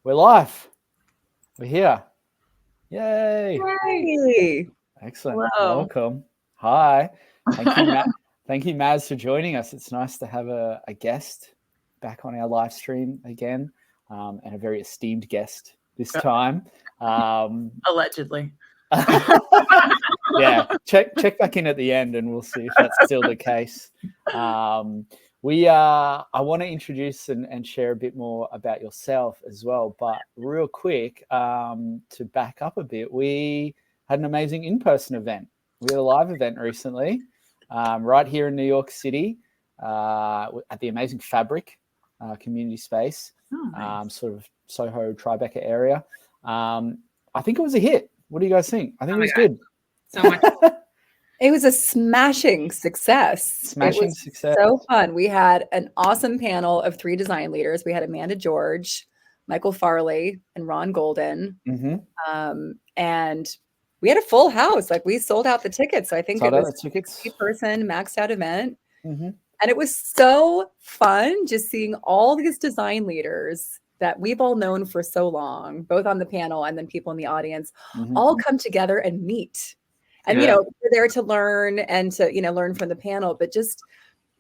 We're live. We're here. Yay. Yay. Excellent. Hello. Welcome. Hi. Thank you, Matt. Thank you, Maz, for joining us. It's nice to have a guest back on our live stream again, and a very esteemed guest this time. Allegedly. Yeah, check back in at the end and we'll see if that's still the case. I want to introduce and share a bit more about yourself as well, but real quick, to back up a bit, we had an amazing in-person event. We had a live event recently, right here in New York City, at the amazing Fabric community space, Nice. sort of Soho, Tribeca area. I think it was a hit. What do you guys think? I think it was good. So much. It was a smashing success. It was so fun. We had an awesome panel of 3 design leaders. We had Amanda George, Michael Farley, and Ron Golden. Mm-hmm. And we had a full house. Like, we sold out the tickets. So I think it was a 50-person maxed out event. Mm-hmm. And it was so fun just seeing all these design leaders that we've all known for so long, both on the panel and then people in the audience, all come together and meet. And, you know, we're there to learn and to, learn from the panel. But just,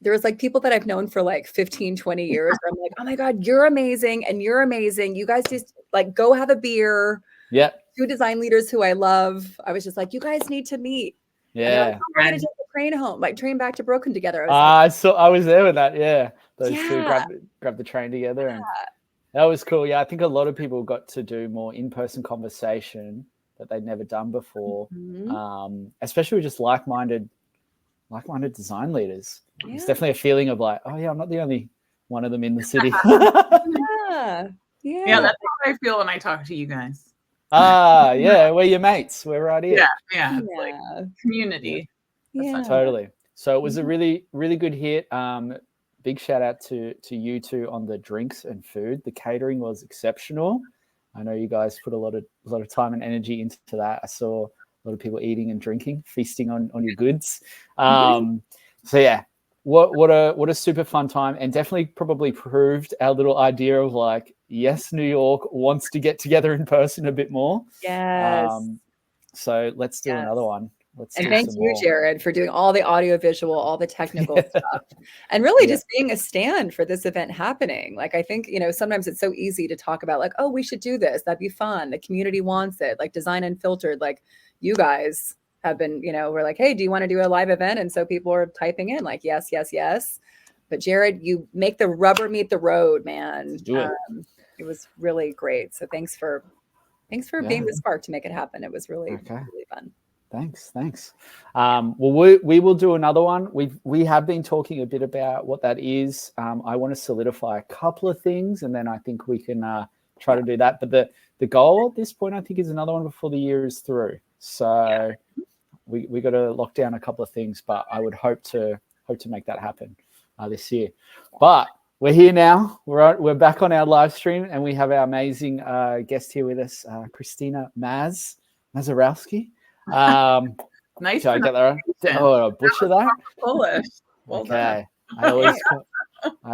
there was like people that I've known for like 15, 20 years. Where I'm like, oh my God, you're amazing. And you're amazing. You guys just like go have a beer. Yeah. 2 design leaders who I love. I was just like, you guys need to meet. Yeah. Like, we're going to take the train home, like train back to Brooklyn together. I was there with that. Yeah. Those 2 grabbed the train together. And that was cool. Yeah. I think a lot of people got to do more in-person conversation that they'd never done before, especially with just like-minded design leaders. Yeah. It's definitely a feeling of like, oh yeah, I'm not the only one of them in the city. Yeah, that's how I feel when I talk to you guys. Yeah, we're your mates. We're right here. Yeah. It's like community. Yeah. Totally. So it was a really, really good hit. Big shout out to you two on the drinks and food. The catering was exceptional. I know you guys put a lot of time and energy into that. I saw a lot of people eating and drinking, feasting on your goods. So yeah, what a super fun time, and definitely probably proved our little idea of like, yes, New York wants to get together in person a bit more. Yes. So let's do another one. And thank you, Jared, for doing all the audio visual, all the technical stuff, and really just being a stand for this event happening. Like, I think, sometimes it's so easy to talk about like, oh, we should do this. That'd be fun. The community wants it. Like Design Unfiltered, like you guys have been, we're like, hey, do you want to do a live event? And so people are typing in like, yes, yes, yes. But Jared, you make the rubber meet the road, man. Do it. It was really great. So thanks for being the spark to make it happen. It was really, really fun. Thanks. Well, we will do another one. We have been talking a bit about what that is. I want to solidify a couple of things, and then I think we can try to do that. But the goal at this point, I think, is another one before the year is through. So we got to lock down a couple of things, but I would hope to make that happen this year. But we're here now. We're back on our live stream, and we have our amazing guest here with us, Christina Mazurowski. Nice. Did I get that right? Oh, butcher that? Polish. Well okay. I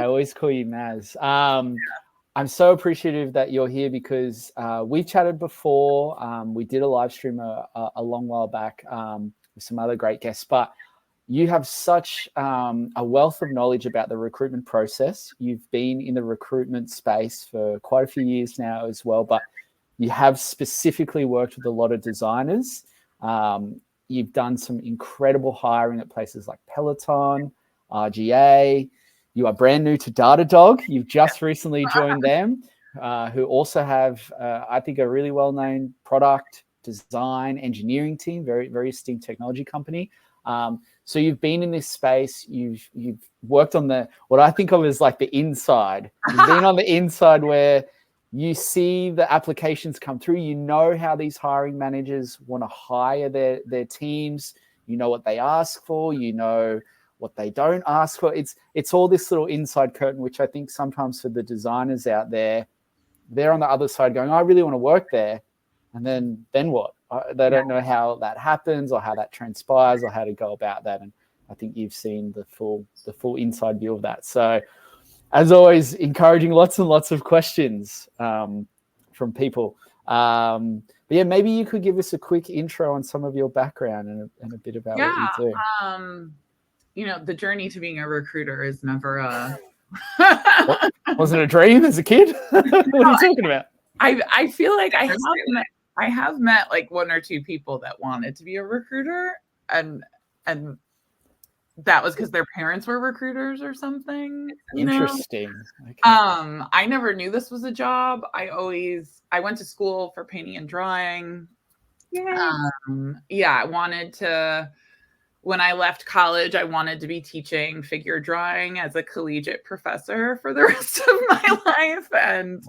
always call you Maz. I'm so appreciative that you're here because we've chatted before. We did a live stream a long while back with some other great guests, but you have such a wealth of knowledge about the recruitment process. You've been in the recruitment space for quite a few years now as well, but you have specifically worked with a lot of designers. You've done some incredible hiring at places like Peloton, RGA. You are brand new to Datadog. You've just recently joined them, who also have, I think, a really well-known product design engineering team, very, very esteemed technology company. So you've been in this space. You've worked on what I think of as like the inside. You've been on the inside where you see the applications come through. You know how these hiring managers want to hire their teams. You know what they ask for. You know what they don't ask for. It's all this little inside curtain, which I think sometimes for the designers out there, they're on the other side going, I really want to work there. And then what? They don't know how that happens or how that transpires or how to go about that. And I think you've seen the full inside view of that. So as always, encouraging lots and lots of questions. from people. But yeah, maybe you could give us a quick intro on some of your background and a bit about what you do. You know, the journey to being a recruiter is never a... Was it a dream as a kid? What are you talking about? I feel like I have met like one or two people that wanted to be a recruiter, and that was because their parents were recruiters or something. Interesting. Okay. I never knew this was a job. I went to school for painting and drawing. I wanted to. When I left college, I wanted to be teaching figure drawing as a collegiate professor for the rest of my life, and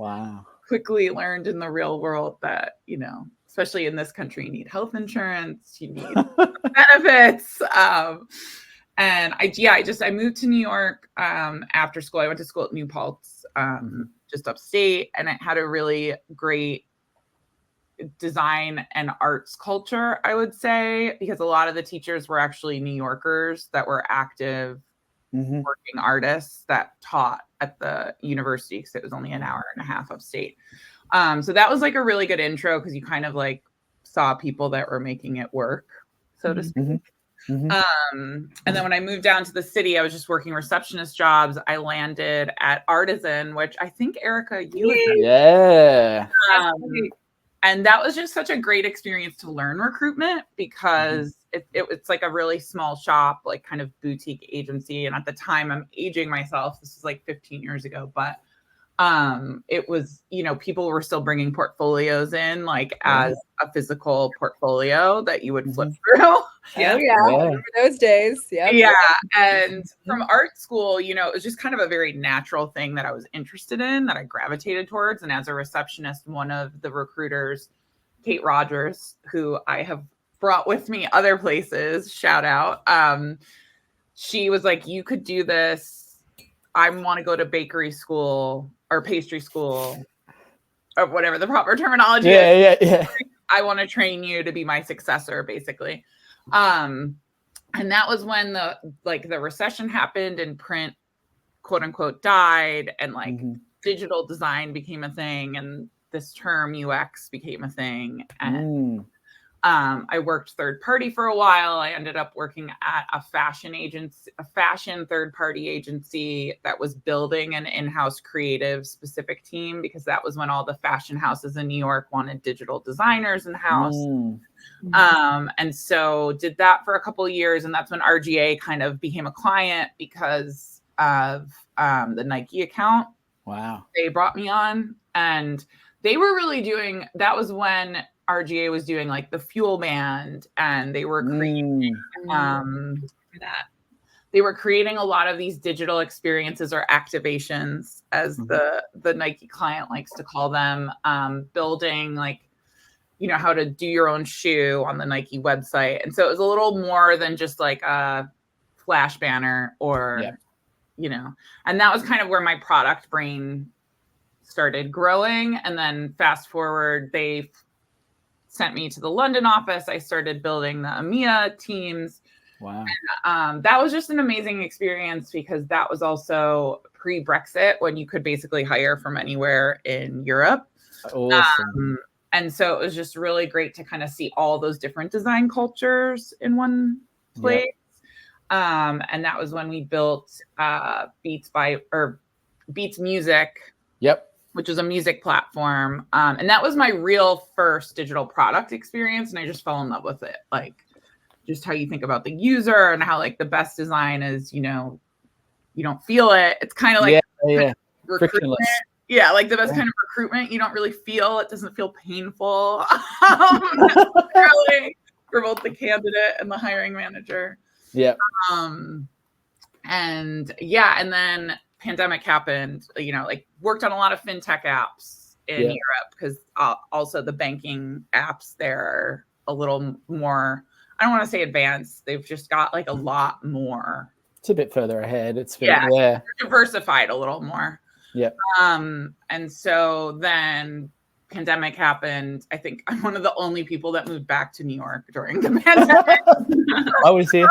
quickly learned in the real world that, you know, especially in this country, you need health insurance, you need benefits. And I moved to New York after school. I went to school at New Paltz, just upstate, and it had a really great design and arts culture, I would say, because a lot of the teachers were actually New Yorkers that were active working artists that taught at the university, because it was only an hour and a half upstate. So that was like a really good intro, because you kind of like saw people that were making it work, so to speak. And then when I moved down to the city, I was just working receptionist jobs. I landed at Artisan, which I think, Erica, and that was just such a great experience to learn recruitment, because it's like a really small shop, like kind of boutique agency. And at the time, I'm aging myself, this is like 15 years ago, but it was, you know, people were still bringing portfolios in, like as a physical portfolio that you would flip through. Remember those days. And from art school, you know, it was just kind of a very natural thing that I was interested in, that I gravitated towards. And as a receptionist, one of the recruiters, Kate Rogers, who I have brought with me other places, shout out, she was like, you could do this. I want to go to bakery school or pastry school, or whatever the proper terminology is. I want to train you to be my successor, basically. And that was when the recession happened and print, quote unquote, died, and like digital design became a thing, and this term UX became a thing. And I worked third party for a while. I ended up working at a fashion third party agency that was building an in-house creative specific team, because that was when all the fashion houses in New York wanted digital designers in-house. And so did that for a couple of years. And that's when RGA kind of became a client because of the Nike account. Wow. They brought me on, and they were really doing, that was when RGA was doing like the Fuel Band, and they were creating they were creating a lot of these digital experiences or activations, as the Nike client likes to call them, building like, you know, how to do your own shoe on the Nike website. And so it was a little more than just like a flash banner or, you know, and that was kind of where my product brain started growing. And then fast forward, they sent me to the London office. I started building the EMEA teams. Wow. And that was just an amazing experience, because that was also pre-Brexit, when you could basically hire from anywhere in Europe. Awesome. And so it was just really great to kind of see all those different design cultures in one place. And that was when we built Beats Music. Which was a music platform. And that was my real first digital product experience. And I just fell in love with it. Like, just how you think about the user, and how like the best design is, you know, you don't feel it. It's kind of like recruitment. Yeah, like the best kind of recruitment. You don't really feel, it doesn't feel painful necessarily for both the candidate and the hiring manager. And then pandemic happened, you know, like worked on a lot of fintech apps in Europe, because also the banking apps there are a little more, I don't want to say advanced. They've just got like a lot more. It's a bit further ahead. It's diversified a little more. And so then pandemic happened. I think I'm one of the only people that moved back to New York during the pandemic. I was here.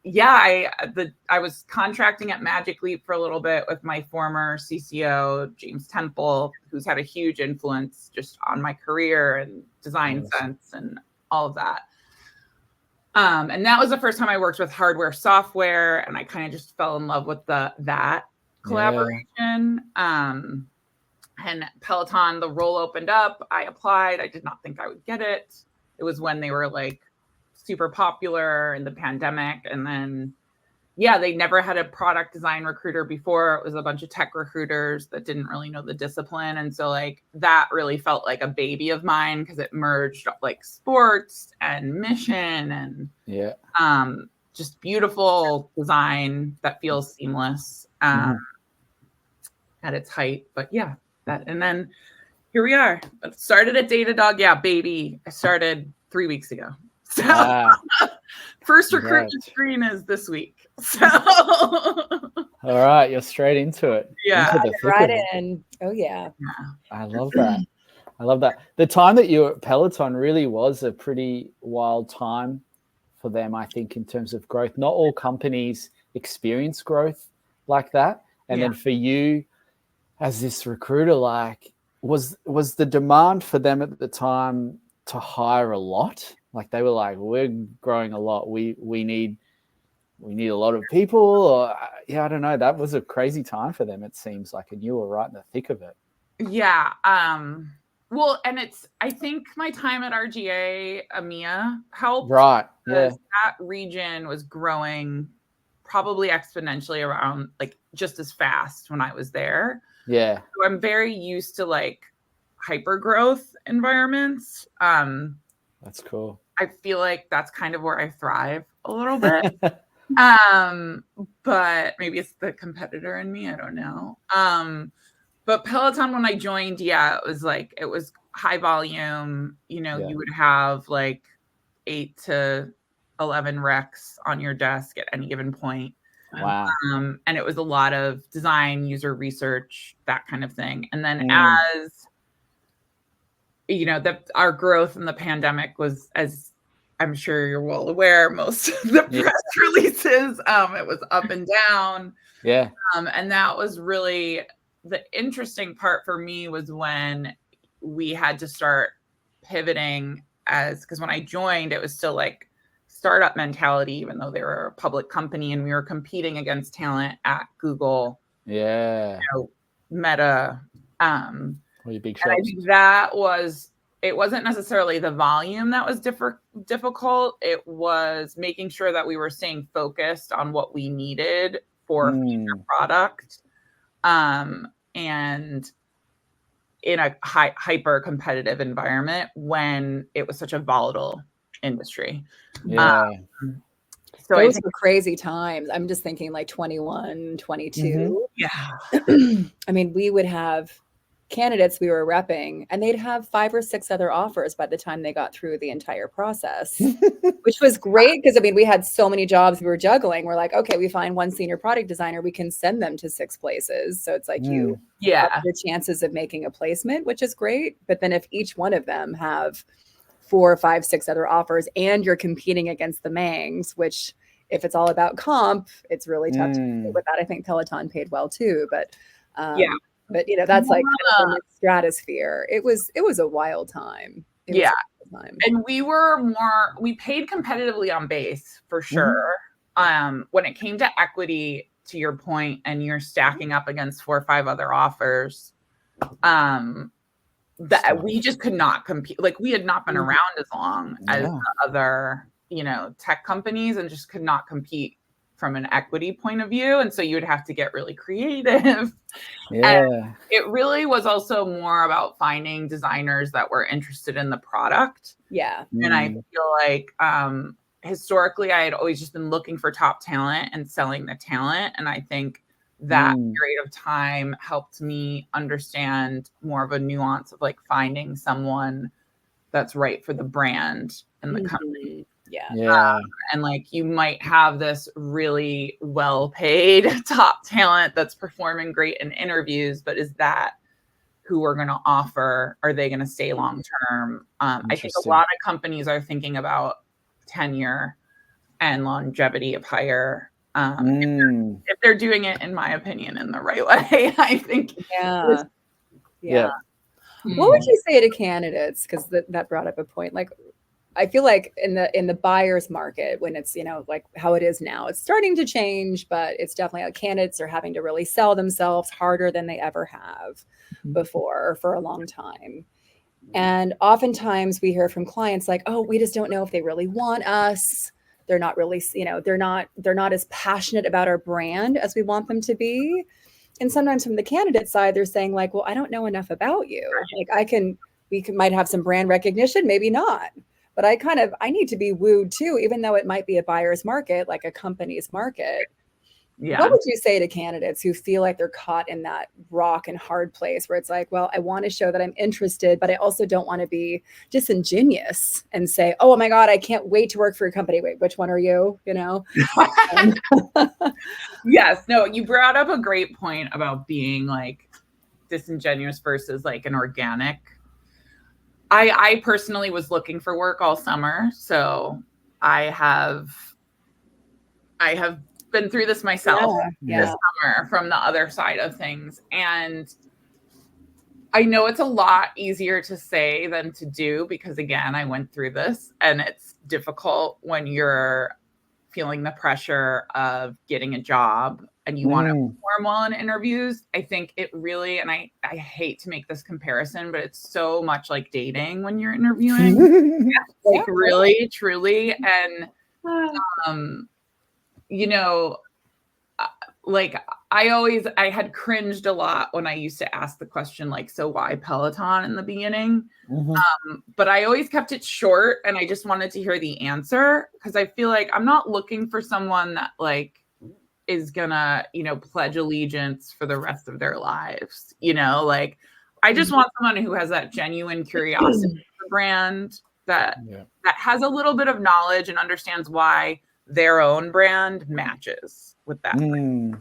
yeah, I was contracting at Magic Leap for a little bit with my former CCO, James Temple, who's had a huge influence just on my career and design sense and all of that. And that was the first time I worked with hardware software, and I kind of just fell in love with that collaboration. And Peloton, the role opened up. I applied. I did not think I would get it. It was when they were like super popular in the pandemic. And then, yeah, they never had a product design recruiter before. It was a bunch of tech recruiters that didn't really know the discipline. And so like that really felt like a baby of mine because it merged like sports and mission and just beautiful design that feels seamless at its height. But yeah, that, and then here we are. It started at Datadog. Yeah, baby. I started 3 weeks ago. So first recruitment screen is this week. So all right, you're straight into it. Yeah, right in. Oh yeah. I love that. I love that. The time that you were at Peloton really was a pretty wild time for them, I think, in terms of growth. Not all companies experience growth like that. And then for you as this recruiter, like was the demand for them at the time to hire a lot? Like they were like, we're growing a lot. We need a lot of people. Or I don't know. That was a crazy time for them, it seems like, and you were right in the thick of it. Yeah. Well, and I think my time at RGA EMEA helped. Right. Yeah. That region was growing probably exponentially around like just as fast when I was there. Yeah. So I'm very used to like hyper growth environments. That's cool. I feel like that's kind of where I thrive a little bit. But maybe it's the competitor in me. I don't know. But Peloton, when I joined, it was high volume. You would have like 8 to 11 recs on your desk at any given point. Wow. And it was a lot of design, user research, that kind of thing. And then as our growth in the pandemic was, as I'm sure you're well aware, most of the press releases, it was up and down. Yeah. And that was really the interesting part for me, was when we had to start pivoting, because when I joined, it was still like startup mentality, even though they were a public company, and we were competing against talent at Google, Meta. Really big shops. And I think it wasn't necessarily the volume that was difficult. It was making sure that we were staying focused on what we needed for future product. And in a hyper competitive environment when it was such a volatile industry. Yeah. So those were crazy times. I'm just thinking like 21, 22. Yeah. I mean, we would have candidates we were repping, and they'd have 5 or 6 other offers by the time they got through the entire process, which was great because, I mean, we had so many jobs we were juggling. We're like, okay, we find one senior product designer, we can send them to 6 places. So it's like you up the chances of making a placement, which is great. But then if each one of them have 4, 5, 6 other offers, and you're competing against the Mangs, which if it's all about comp, it's really tough to compete with that. I think Peloton paid well too, but but that's like kind of the stratosphere. It was a wild time. And we paid competitively on base for sure. When it came to equity, to your point, and you're stacking up against 4 or 5 other offers, that we just could not compete. Like, we had not been around as long as the other, tech companies, and just could not compete from an equity point of view. And so you would have to get really creative. And it really was also more about finding designers that were interested in the product. And I feel like historically I had always just been looking for top talent and selling the talent. And I think that period of time helped me understand more of a nuance of like finding someone that's right for the brand and the company. And like, you might have this really well-paid top talent that's performing great in interviews, but is that who we're going to offer? Are they going to stay long-term? I think a lot of companies are thinking about tenure and longevity of hire. If they're doing it, in my opinion, in the right way, I think. Yeah. Mm. What would you say to candidates? Because that brought up a point. Like, I feel like in the buyer's market, when it's, you know, like how it is now, it's starting to change, but it's definitely like candidates are having to really sell themselves harder than they ever have before for a long time. And oftentimes we hear from clients like, oh, we just don't know if they really want us. They're not really, you know, they're not as passionate about our brand as we want them to be. And sometimes from the candidate side, they're saying like, well, I don't know enough about you. Like might have some brand recognition, maybe not. But I need to be wooed too, even though it might be a buyer's market, like a company's market. Yeah. What would you say to candidates who feel like they're caught in that rock and hard place where it's like, well, I want to show that I'm interested, but I also don't want to be disingenuous and say, oh my God, I can't wait to work for your company. Wait, which one are you? You know? Yes. No, you brought up a great point about being like disingenuous versus like an organic. I personally was looking for work all summer, so I have been through this myself this summer from the other side of things. And I know it's a lot easier to say than to do because, again, I went through this and it's difficult when you're feeling the pressure of getting a job and you want to perform well in interviews. I think it really, and I hate to make this comparison, but it's so much like dating when you're interviewing. Like really, truly. And, you know, like I had cringed a lot when I used to ask the question, like, so why Peloton in the beginning? But I always kept it short and I just wanted to hear the answer because I feel like I'm not looking for someone that like is gonna, you know, pledge allegiance for the rest of their lives. You know, like I just want someone who has that genuine curiosity for the brand that has a little bit of knowledge and understands why their own brand matches with that. And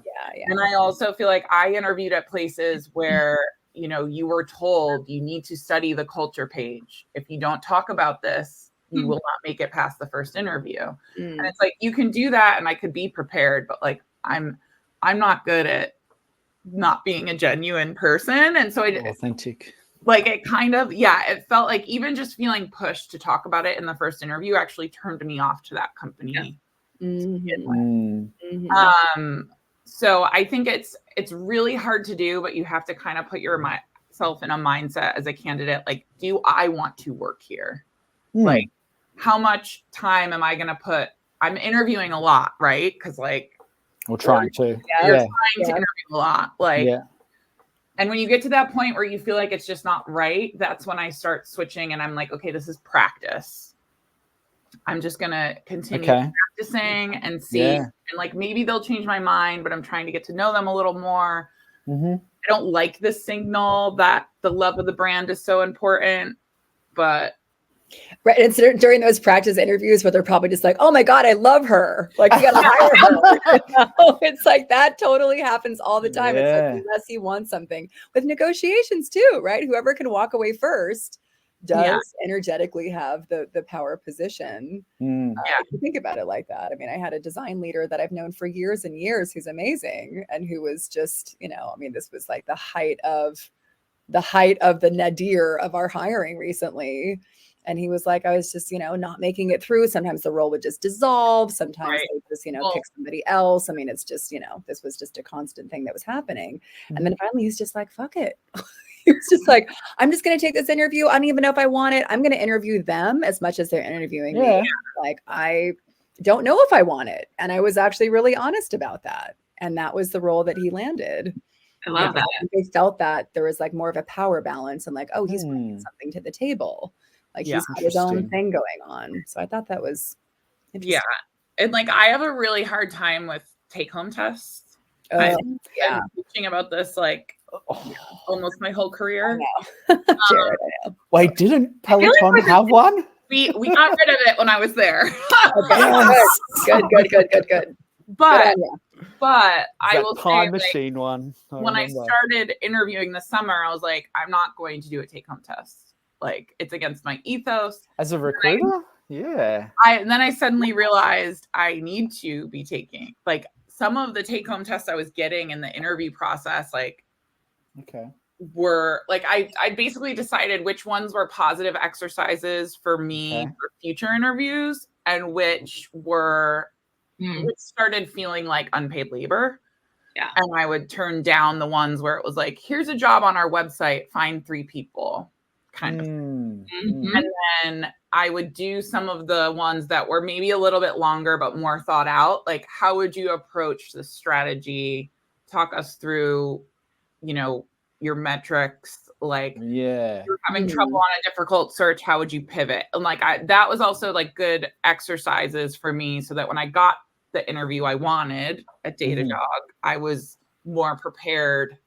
I also feel like I interviewed at places where, you know, you were told you need to study the culture page. If you don't talk about this, you will not make it past the first interview. And it's like, you can do that and I could be prepared, but like, I'm not good at not being a genuine person. And so authentic. Like it kind of, it felt like even just feeling pushed to talk about it in the first interview actually turned me off to that company. So I think it's really hard to do, but you have to kind of put yourself in a mindset as a candidate. Like, do I want to work here? Like, how much time am I going to put? I'm interviewing a lot, right? Because like, we're trying to. You're trying to interview a lot. Like, and when you get to that point where you feel like it's just not right, that's when I start switching and I'm like, okay, this is practice. I'm just going to continue practicing and see. And like, maybe they'll change my mind, but I'm trying to get to know them a little more. I don't like the signal that the love of the brand is so important, but. Right. And it's during those practice interviews where they're probably just like, oh my God, I love her. Like, you got to hire her. You know? It's like that totally happens all the time. It's like, unless you want something with negotiations too, right? Whoever can walk away first does energetically have the power position. If you think about it like that. I mean, I had a design leader that I've known for years and years who's amazing and who was just, you know, I mean, this was like the height of the nadir of our hiring recently. And he was like, I was just, you know, not making it through. Sometimes the role would just dissolve. Sometimes they just, you know, pick somebody else. I mean, it's just, you know, this was just a constant thing that was happening. And then finally he's just like, fuck it. He was just like, I'm just going to take this interview. I don't even know if I want it. I'm going to interview them as much as they're interviewing me. Like, I don't know if I want it. And I was actually really honest about that. And that was the role that he landed. I love that. They felt that there was like more of a power balance and like, oh, he's bringing something to the table. Like he's got his own thing going on. So I thought that was interesting. And like, I have a really hard time with take-home tests. I've been teaching about this like almost my whole career. Jared, Wait, didn't Peloton have one? We got rid of it when I was there. Good. But I will time say, machine one. When I started interviewing this summer, I was like, I'm not going to do a take-home test. Like, it's against my ethos. As a recruiter? Yeah. And then I suddenly realized I need to be taking like some of the take-home tests I was getting in the interview process, like were like I basically decided which ones were positive exercises for me for future interviews and which were which started feeling like unpaid labor. Yeah. And I would turn down the ones where it was like, here's a job on our website, find 3 people kind of. And then I would do some of the ones that were maybe a little bit longer, but more thought out. Like, how would you approach the strategy? Talk us through, you know, your metrics. Like, you're having trouble on a difficult search. How would you pivot? And like, that was also like good exercises for me so that when I got the interview I wanted at Datadog, I was more prepared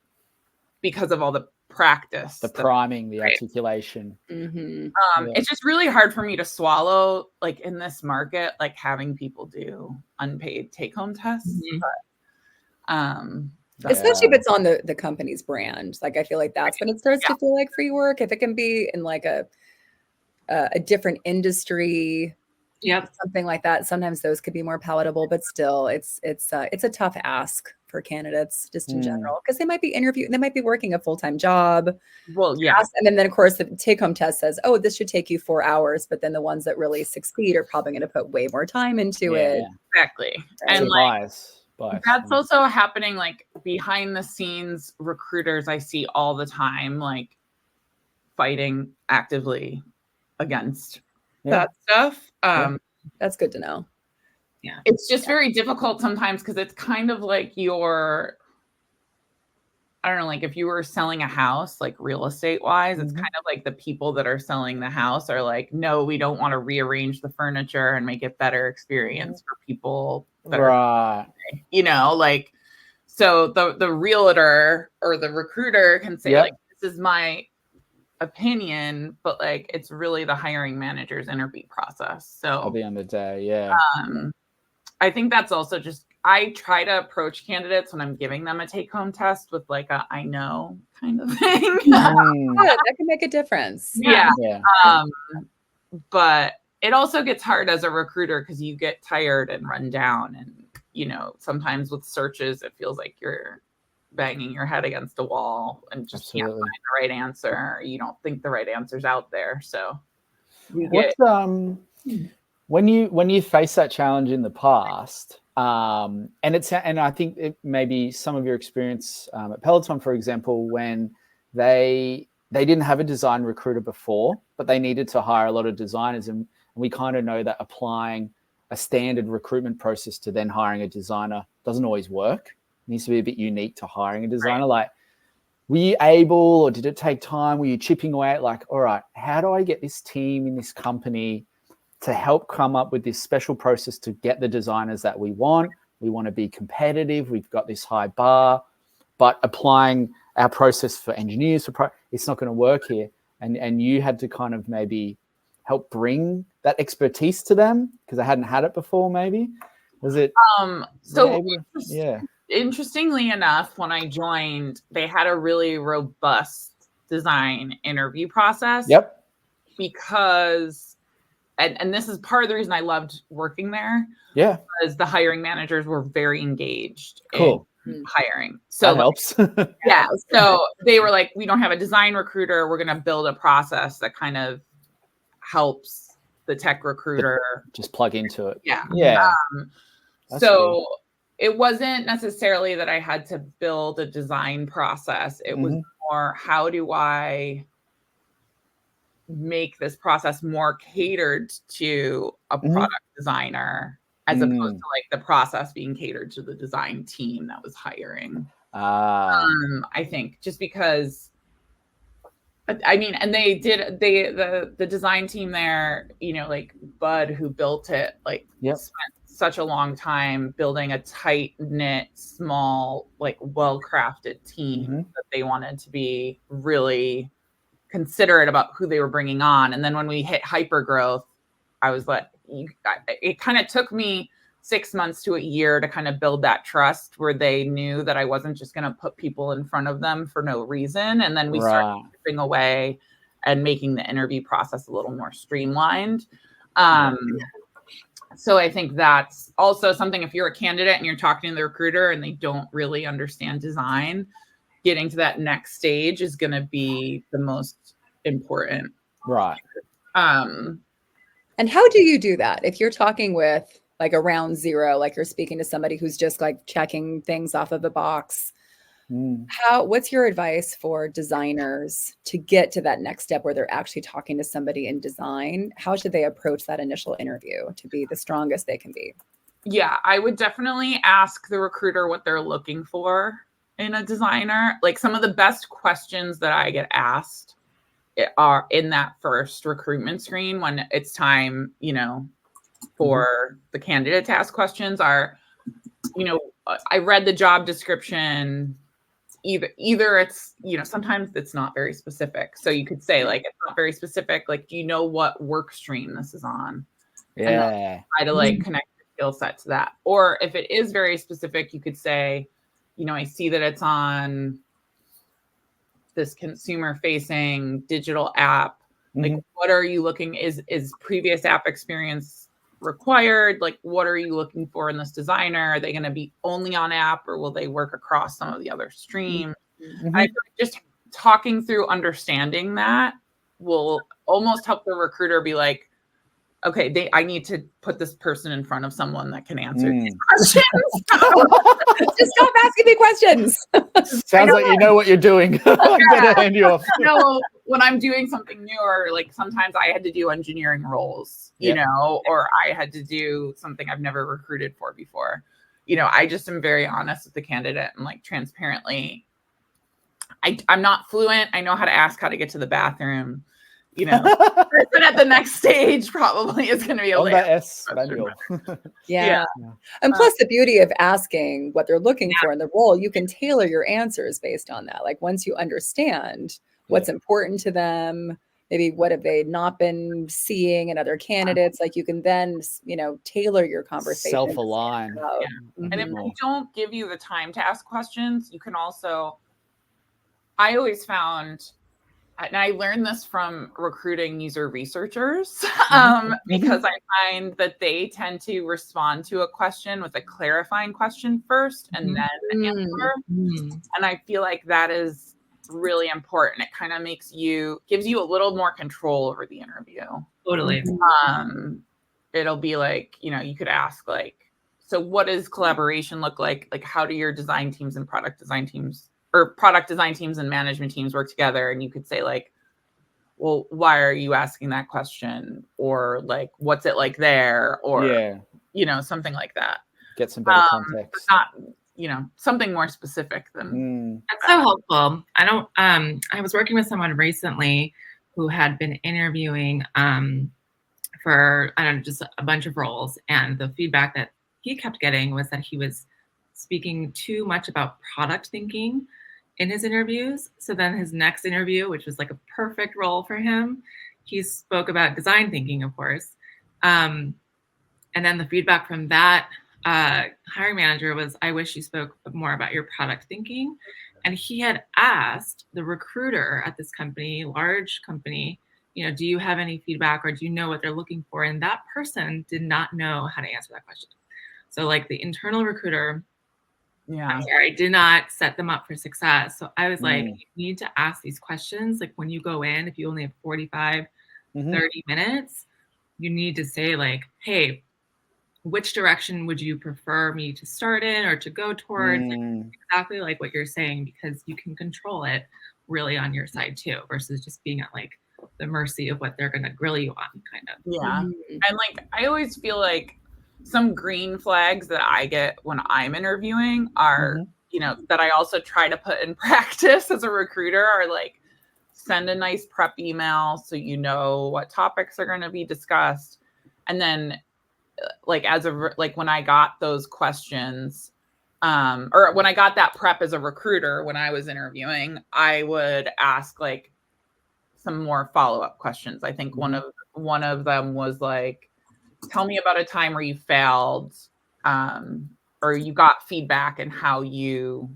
because of all the practice, the priming, the articulation. It's just really hard for me to swallow, like in this market, like having people do unpaid take-home tests. But, especially if it's on the company's brand. Like, I feel like that's when it starts to feel like free work. If it can be in like a different industry, something like that, sometimes those could be more palatable, but still it's a tough ask for candidates just in general, because they might be working a full-time job. Well, yeah. And then of course the take-home test says, oh, this should take you 4 hours, but then the ones that really succeed are probably going to put way more time into it. Exactly. Right. And like, bias. That's also happening like behind the scenes. Recruiters I see all the time, like fighting actively against that stuff. That's good to know. Yeah. It's just very difficult sometimes because it's kind of like I don't know, like if you were selling a house, like real estate wise, it's kind of like the people that are selling the house are like, no, we don't want to rearrange the furniture and make it better experience for people that are, you know, like, so the realtor or the recruiter can say like, this is my opinion, but like it's really the hiring manager's interview process. So at the end of the day, I think that's also just, I try to approach candidates when I'm giving them a take-home test with like a I know kind of thing. That can make a difference. But it also gets hard as a recruiter because you get tired and run down, and you know, sometimes with searches it feels like you're banging your head against a wall and just can't find the right answer. You don't think the right answer's out there. So when you face that challenge in the past, and I think it maybe some of your experience at Peloton, for example, when they didn't have a design recruiter before, but they needed to hire a lot of designers, and we kind of know that applying a standard recruitment process to then hiring a designer doesn't always work. It needs to be a bit unique to hiring a designer. Like, were you able, or did it take time? Were you chipping away at like, all right, how do I get this team in this company to help come up with this special process to get the designers that we want? We want to be competitive. We've got this high bar, but applying our process for engineers, it's not going to work here. And you had to kind of maybe help bring that expertise to them because they hadn't had it before. Maybe was it? Interestingly enough, when I joined, they had a really robust design interview process. Because, and this is part of the reason I loved working there. Because the hiring managers were very engaged in hiring. So that helps. So they were like, we don't have a design recruiter. We're going to build a process that kind of helps the tech recruiter just plug into it. So it wasn't necessarily that I had to build a design process. It was more, how do I make this process more catered to a product designer as opposed to like the process being catered to the design team that was hiring. I think just because, I mean, and the design team there, you know, like Bud, who built it, like spent such a long time building a tight knit, small, like well-crafted team that they wanted to be really considerate about who they were bringing on. And then when we hit hyper growth, I was like, it kind of took me 6 months to a year to kind of build that trust where they knew that I wasn't just going to put people in front of them for no reason. And then we started chipping away and making the interview process a little more streamlined. So I think that's also something, if you're a candidate and you're talking to the recruiter and they don't really understand design, getting to that next stage is going to be the most important. Right. And how do you do that? If you're talking with like around zero, like you're speaking to somebody who's just like checking things off of a box, what's your advice for designers to get to that next step where they're actually talking to somebody in design? How should they approach that initial interview to be the strongest they can be? Yeah, I would definitely ask the recruiter what they're looking for in a designer. Like, some of the best questions that I get asked are in that first recruitment screen when it's time, you know, for the candidate to ask questions are, you know, I read the job description. Either it's, you know, sometimes it's not very specific. So you could say, like, it's not very specific. Like, do you know what work stream this is on? Yeah. And try to like connect your skill set to that. Or if it is very specific, you could say, you know, I see that it's on this consumer facing digital app. Like, what are you looking, is previous app experience required? Like, what are you looking for in this designer? Are they going to be only on app, or will they work across some of the other streams? I feel like just talking through understanding that will almost help the recruiter be like, okay, I need to put this person in front of someone that can answer these questions. Just stop asking me questions. Sounds like you know what you're doing. I'm gonna hand you off. No, when I'm doing something new, or like sometimes I had to do engineering roles, you know, or I had to do something I've never recruited for before. You know, I just am very honest with the candidate and like transparently. I'm not fluent. I know how to ask how to get to the bathroom. You know, person at the next stage probably is going to be able to answer. Yeah. And plus the beauty of asking what they're looking for in the role, you can tailor your answers based on that. Like, once you understand what's important to them, maybe what have they not been seeing in other candidates, like you can then, you know, tailor your conversation. Self-align. And if they don't give you the time to ask questions, you can also, I always found, and I learned this from recruiting user researchers, because I find that they tend to respond to a question with a clarifying question first and then answer. And I feel like that is really important. It kind of gives you a little more control over the interview. Totally. It'll be like, you know, you could ask like, so what does collaboration look like? Like, how do your design teams and product design teams and management teams work together? And you could say like, well, why are you asking that question? Or like, what's it like there? Or, you know, something like that. Get some better context. Not, you know, something more specific than. That's so helpful. I was working with someone recently who had been interviewing for, I don't know, just a bunch of roles. And the feedback that he kept getting was that he was speaking too much about product thinking in his interviews. So then his next interview, which was like a perfect role for him, he spoke about design thinking, of course. And then the feedback from that hiring manager was, I wish you spoke more about your product thinking. And he had asked the recruiter at this company, large company, you know, do you have any feedback or do you know what they're looking for? And that person did not know how to answer that question. So like the internal recruiter, did not set them up for success. So I was like, you need to ask these questions. Like, when you go in, if you only have 45, 30 minutes, you need to say like, hey, which direction would you prefer me to start in or to go towards? Like, exactly like what you're saying, because you can control it really on your side too, versus just being at like the mercy of what they're going to grill you on, kind of. Yeah. And like, I always feel like some green flags that I get when I'm interviewing are, you know, that I also try to put in practice as a recruiter, are like, send a nice prep email so you know what topics are going to be discussed. And then like, when I got those questions, or when I got that prep as a recruiter, when I was interviewing, I would ask like some more follow-up questions. I think one of them was like, tell me about a time where you failed, or you got feedback and how you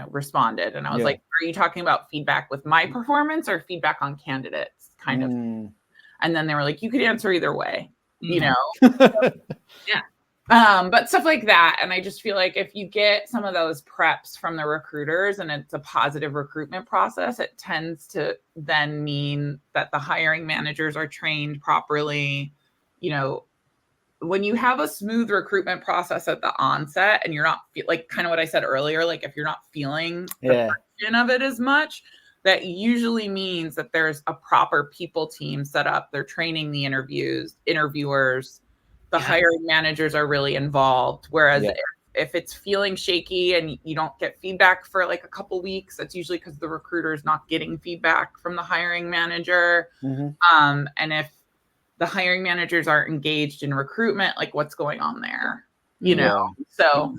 responded. And I was like, are you talking about feedback with my performance or feedback on candidates? Kind of. And And then they were like, you could answer either way, you know? Yeah. But stuff like that. And I just feel like if you get some of those preps from the recruiters and it's a positive recruitment process, it tends to then mean that the hiring managers are trained properly. You know, when you have a smooth recruitment process at the onset and you're not like kind of what I said earlier, like if you're not feeling the friction of it as much, that usually means that there's a proper people team set up. They're training the interviewers. The hiring managers are really involved. Whereas if it's feeling shaky and you don't get feedback for like a couple weeks, that's usually because the recruiter is not getting feedback from the hiring manager. And if the hiring managers aren't engaged in recruitment, like what's going on there, you know? So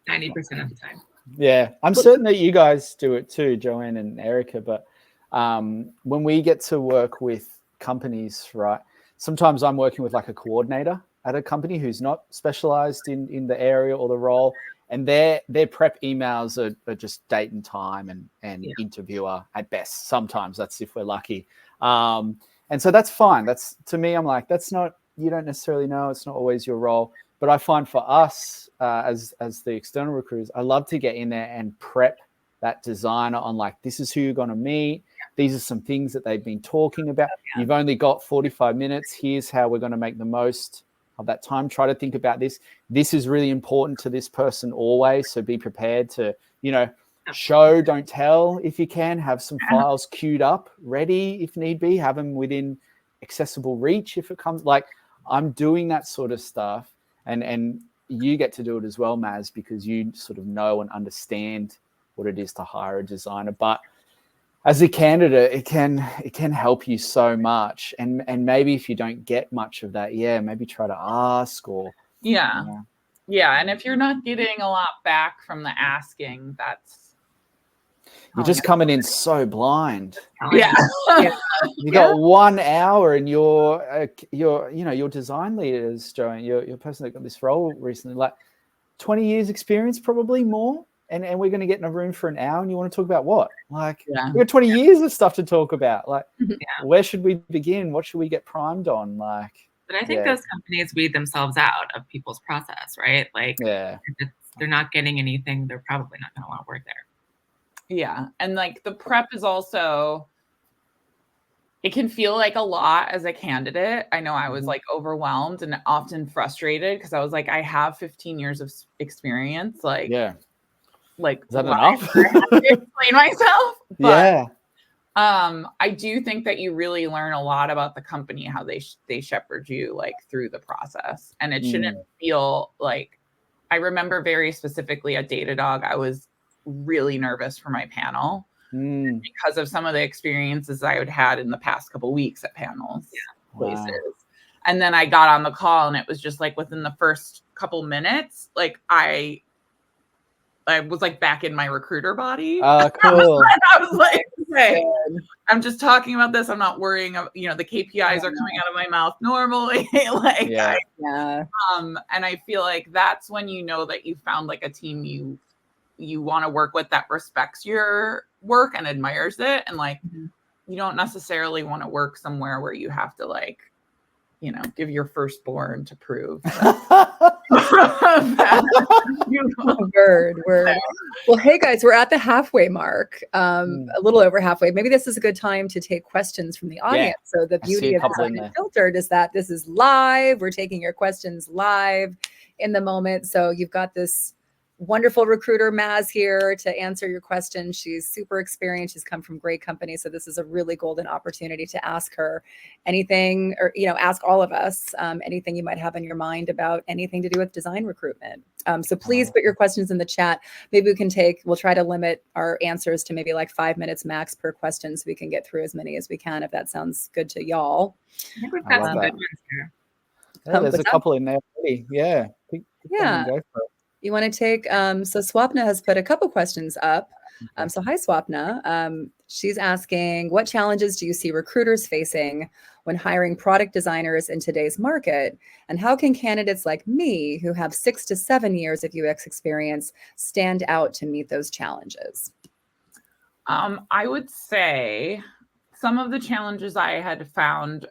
90% of the time. Yeah, I'm certain that you guys do it too, Joanne and Erica. But when we get to work with companies, right? Sometimes I'm working with like a coordinator at a company who's not specialized in the area or the role, and their prep emails are just date and time and interviewer at best. Sometimes that's if we're lucky. And so that's fine. That's, to me, I'm like, that's not, you don't necessarily know. It's not always your role. But I find for us as the external recruiters, I love to get in there and prep that designer on like, this is who you're going to meet. These are some things that they've been talking about. You've only got 45 minutes. Here's how we're going to make the most of that time. Try to think about this. This is really important to this person always. So be prepared to, you know, show, don't tell if you can. Have some files queued up, ready if need be. Have them within accessible reach if it comes. Like, I'm doing that sort of stuff. And you get to do it as well, Maz, because you sort of know and understand what it is to hire a designer. But as a candidate, it can help you so much. And maybe if you don't get much of that, maybe try to ask or. Yeah. And if you're not getting a lot back from the asking, that's. You're just coming in so blind. Yeah. You got 1 hour and your design leaders, Joanne, your person that got this role recently, like 20 years experience, probably more. And we're going to get in a room for an hour and you want to talk about what? Like, we got 20 years of stuff to talk about. Like, where should we begin? What should we get primed on? Like, but I think those companies weed themselves out of people's process, right? Like, if they're not getting anything, they're probably not going to want to work there. Yeah. And like the prep is also, it can feel like a lot as a candidate. I know I was like overwhelmed and often frustrated because I was like, I have 15 years of experience. Like, like, is that enough? I have to explain myself. But, yeah. I do think that you really learn a lot about the company, how they shepherd you like through the process. And it shouldn't feel like, I remember very specifically at Datadog, I was really nervous for my panel because of some of the experiences I had in the past couple of weeks at panels places. And then I got on the call and it was just like within the first couple minutes, like I was like back in my recruiter body. Cool. I was like, okay, I'm just talking about this. I'm not worrying. You know, the KPIs are coming out of my mouth normally. Like, and I feel like that's when you know that you found like a team you want to work with that respects your work and admires it. And like, you don't necessarily want to work somewhere where you have to like, you know, give your firstborn to prove that. Word. Well, hey guys, we're at the halfway mark, a little over halfway. Maybe this is a good time to take questions from the audience. So the beauty of Design Unfiltered is that this is live. We're taking your questions live in the moment. So you've got this wonderful recruiter, Maz, here to answer your questions. She's super experienced. She's come from great companies. So this is a really golden opportunity to ask her anything, or, you know, ask all of us anything you might have in your mind about anything to do with design recruitment. So please put your questions in the chat. Maybe we'll try to limit our answers to maybe like 5 minutes max per question so we can get through as many as we can, if that sounds good to y'all. I think we've got some good ones here. Yeah, there's a couple in there already. Yeah. Go for it. You want to take, so Swapna has put a couple questions up. So hi, Swapna. She's asking, what challenges do you see recruiters facing when hiring product designers in today's market? And how can candidates like me, who have 6 to 7 years of UX experience, stand out to meet those challenges? I would say some of the challenges I had found,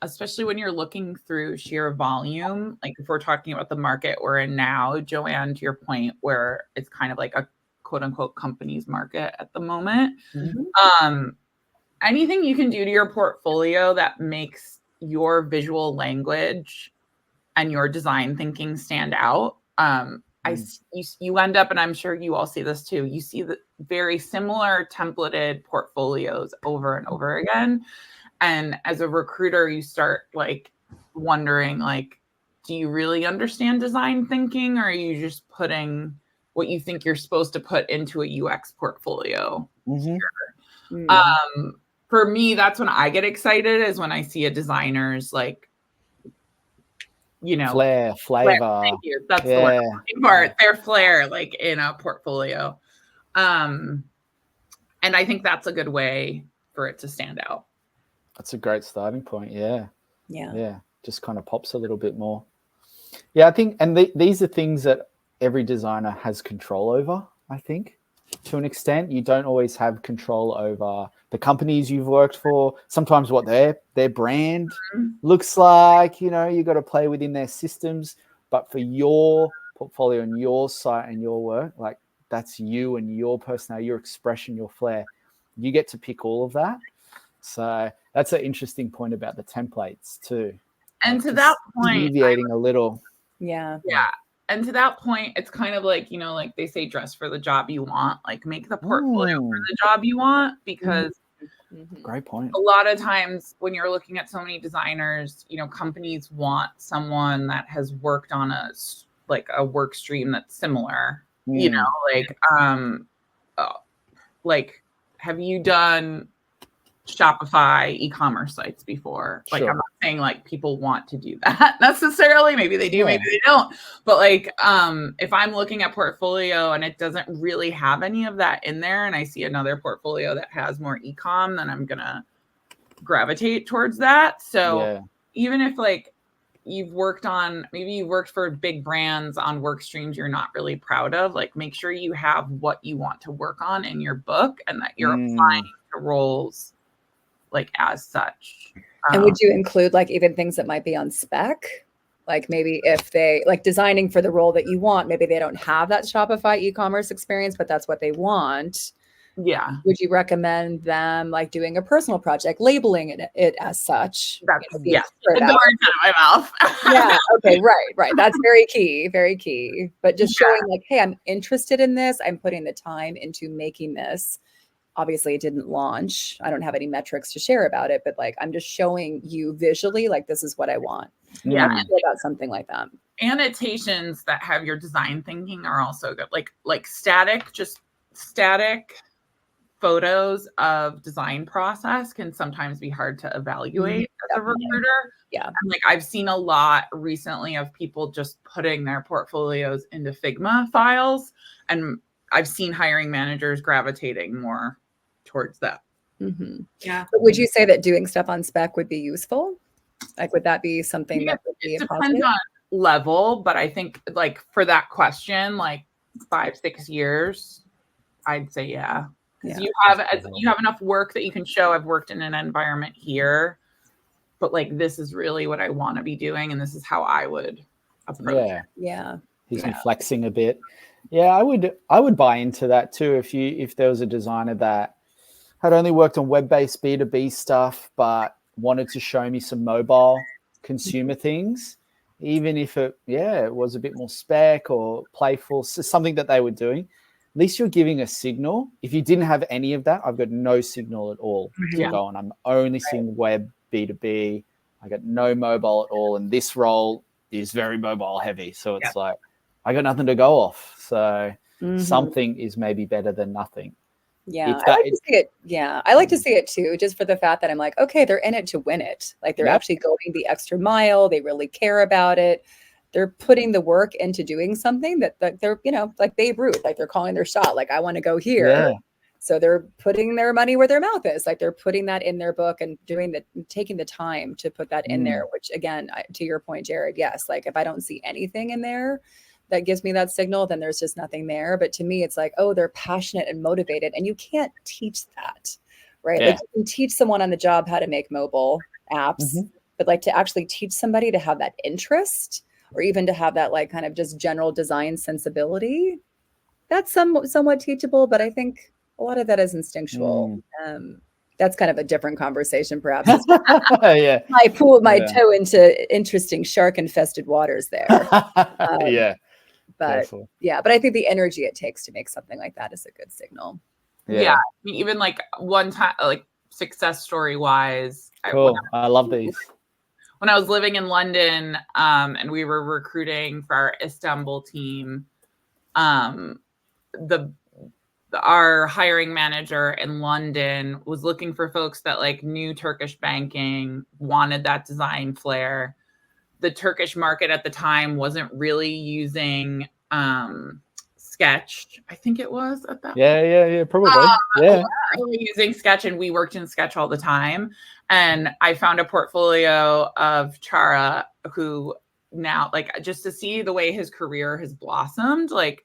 especially when you're looking through sheer volume, like if we're talking about the market we're in now, Joanne, to your point, where it's kind of like a quote unquote company's market at the moment. Anything you can do to your portfolio that makes your visual language and your design thinking stand out. You end up, and I'm sure you all see this too, you see the very similar templated portfolios over and over again. And as a recruiter, you start like wondering, like, do you really understand design thinking, or are you just putting what you think you're supposed to put into a UX portfolio? For me, that's when I get excited, is when I see a designer's like, you know, flavor. Thank you. That's the word I'm looking for. Their flair, like in a portfolio. And I think that's a good way for it to stand out. That's a great starting point. Yeah. Yeah. Just kind of pops a little bit more. Yeah, I think, and these are things that every designer has control over, I think. To an extent, you don't always have control over the companies you've worked for. Sometimes what their brand looks like, you know, you got to play within their systems. But for your portfolio and your site and your work, like that's you and your personality, your expression, your flair. You get to pick all of that. So that's an interesting point about the templates too. And like to that point, deviating a little. Yeah. And to that point, it's kind of like, you know, like they say, dress for the job you want, like make the portfolio for the job you want, because great point. A lot of times when you're looking at so many designers, you know, companies want someone that has worked on a work stream that's similar, you know, like, have you done Shopify e-commerce sites before? Like, I'm not saying like people want to do that necessarily. Maybe they do, maybe they don't. But like, if I'm looking at portfolio and it doesn't really have any of that in there, and I see another portfolio that has more e-com, then I'm gonna gravitate towards that. So even if like you've worked for big brands on work streams you're not really proud of, like make sure you have what you want to work on in your book and that you're applying to roles like as such. And would you include like even things that might be on spec? Like maybe if they like designing for the role that you want, maybe they don't have that Shopify e-commerce experience, but that's what they want. Yeah. Would you recommend them like doing a personal project, labeling it as such? That's the words out of my mouth. Yeah. Okay. Right. That's very key. Very key. But just showing like, hey, I'm interested in this. I'm putting the time into making this. Obviously, it didn't launch. I don't have any metrics to share about it, but like I'm just showing you visually, like this is what I want. Yeah. About something like that. Annotations that have your design thinking are also good. Like static photos of design process can sometimes be hard to evaluate as a recruiter. Yeah. And like I've seen a lot recently of people just putting their portfolios into Figma files, and I've seen hiring managers gravitating more towards that. Yeah. But would you say that doing stuff on spec would be useful? Like, would that be something that would be it a depends positive? on level, but I think like for that question, like 5-6 years, I'd say because you have enough work that you can show. I've worked in an environment here, but like this is really what I want to be doing, and this is how I would approach it. Yeah. He's been flexing a bit. Yeah, I would buy into that too. If there was a designer that had only worked on web-based B2B stuff, but wanted to show me some mobile consumer things, even if it was a bit more spec or playful, something that they were doing, at least you're giving a signal. If you didn't have any of that, I've got no signal at all to go on. I'm only seeing web B2B. I got no mobile at all. And this role is very mobile heavy. So it's like, I got nothing to go off. So something is maybe better than nothing. Yeah, I like to see it. Yeah, I like to see it too, just for the fact that I'm like, okay, they're in it to win it. Like they're actually going the extra mile. They really care about it. They're putting the work into doing something that they're, you know, like Babe Ruth, like they're calling their shot. Like I want to go here. Yeah. So they're putting their money where their mouth is. Like they're putting that in their book and taking the time to put that in there, which again, to your point, Jared, yes. Like if I don't see anything in there that gives me that signal, then there's just nothing there. But to me, it's like, oh, they're passionate and motivated, and you can't teach that. right? Yeah. Like you can teach someone on the job how to make mobile apps, but like to actually teach somebody to have that interest, or even to have that like kind of just general design sensibility, that's somewhat teachable, but I think a lot of that is instinctual. That's kind of a different conversation, perhaps. Yeah. I pulled my toe into interesting shark-infested waters there. Yeah. But Careful. yeah, but I think the energy it takes to make something like that is a good signal. Yeah. I mean, even like one time, like success story wise. Cool. I love these. When I was living in London, and we were recruiting for our Istanbul team, our hiring manager in London was looking for folks that like knew Turkish banking, wanted that design flair. The Turkish market at the time wasn't really using Sketch. I think it was at that point. Yeah, probably. Really using Sketch, and we worked in Sketch all the time. And I found a portfolio of Chara, who now, like, just to see the way his career has blossomed, like,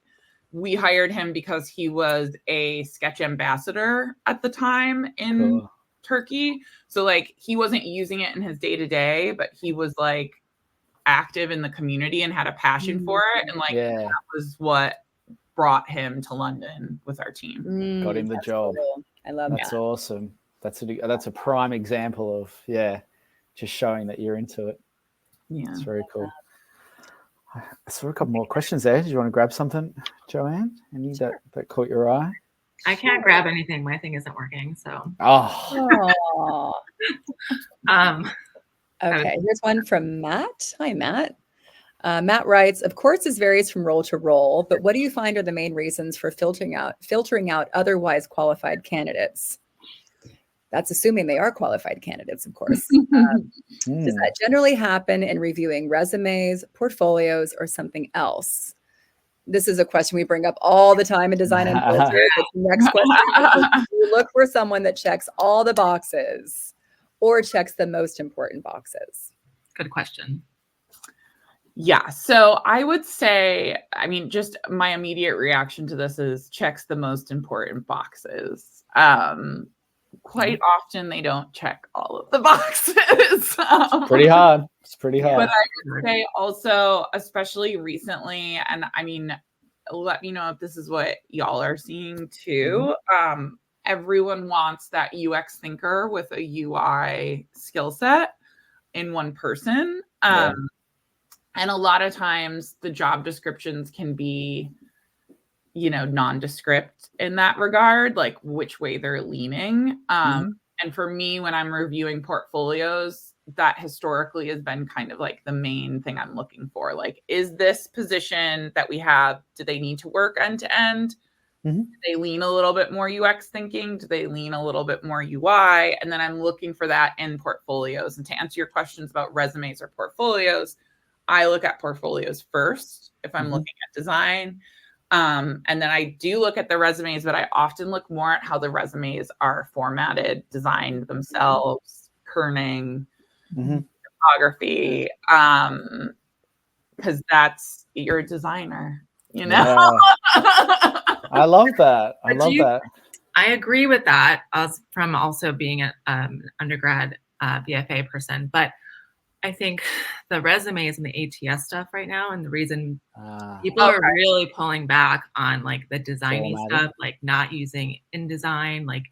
we hired him because he was a Sketch ambassador at the time in Turkey. So like he wasn't using it in his day-to-day, but he was like active in the community and had a passion for it. And like that was what brought him to London with our team. Got him the job. Cool. I love That's awesome. That's a prime example of just showing that you're into it. Yeah. It's very cool. I saw a couple more questions there. Did you want to grab something, Joanne? Any that caught your eye? I can't grab anything. My thing isn't working. So. Okay. Here's one from Matt. Hi, Matt. Matt writes, of course, this varies from role to role, but what do you find are the main reasons for filtering out otherwise qualified candidates? That's assuming they are qualified candidates, of course. Does that generally happen in reviewing resumes, portfolios, or something else? This is a question we bring up all the time in Design Unfiltered. The next question is, you look for someone that checks all the boxes or checks the most important boxes? Good question. Yeah. So I would say, I mean, just my immediate reaction to this is checks the most important boxes. Quite often they don't check all of the boxes. Pretty hard. It's pretty hard. But I would say also, especially recently, and I mean, let me know if this is what y'all are seeing too. Everyone wants that UX thinker with a UI skill set in one person. And a lot of times the job descriptions can be, nondescript in that regard, like which way they're leaning. And for me, when I'm reviewing portfolios, that historically has been kind of like the main thing I'm looking for. Like, is this position that we have, do they need to work end to end? Do they lean a little bit more UX thinking? Do they lean a little bit more UI? And then I'm looking for that in portfolios. And to answer your questions about resumes or portfolios, I look at portfolios first if I'm looking at design. And then I do look at the resumes, but I often look more at how the resumes are formatted, designed themselves, kerning, typography, because you're a designer, I love that. I love that. I agree with that, from also being an undergrad BFA person, but I think the resumes and the ATS stuff right now, and the reason people are really pulling back on like the designy stuff, like not using InDesign, like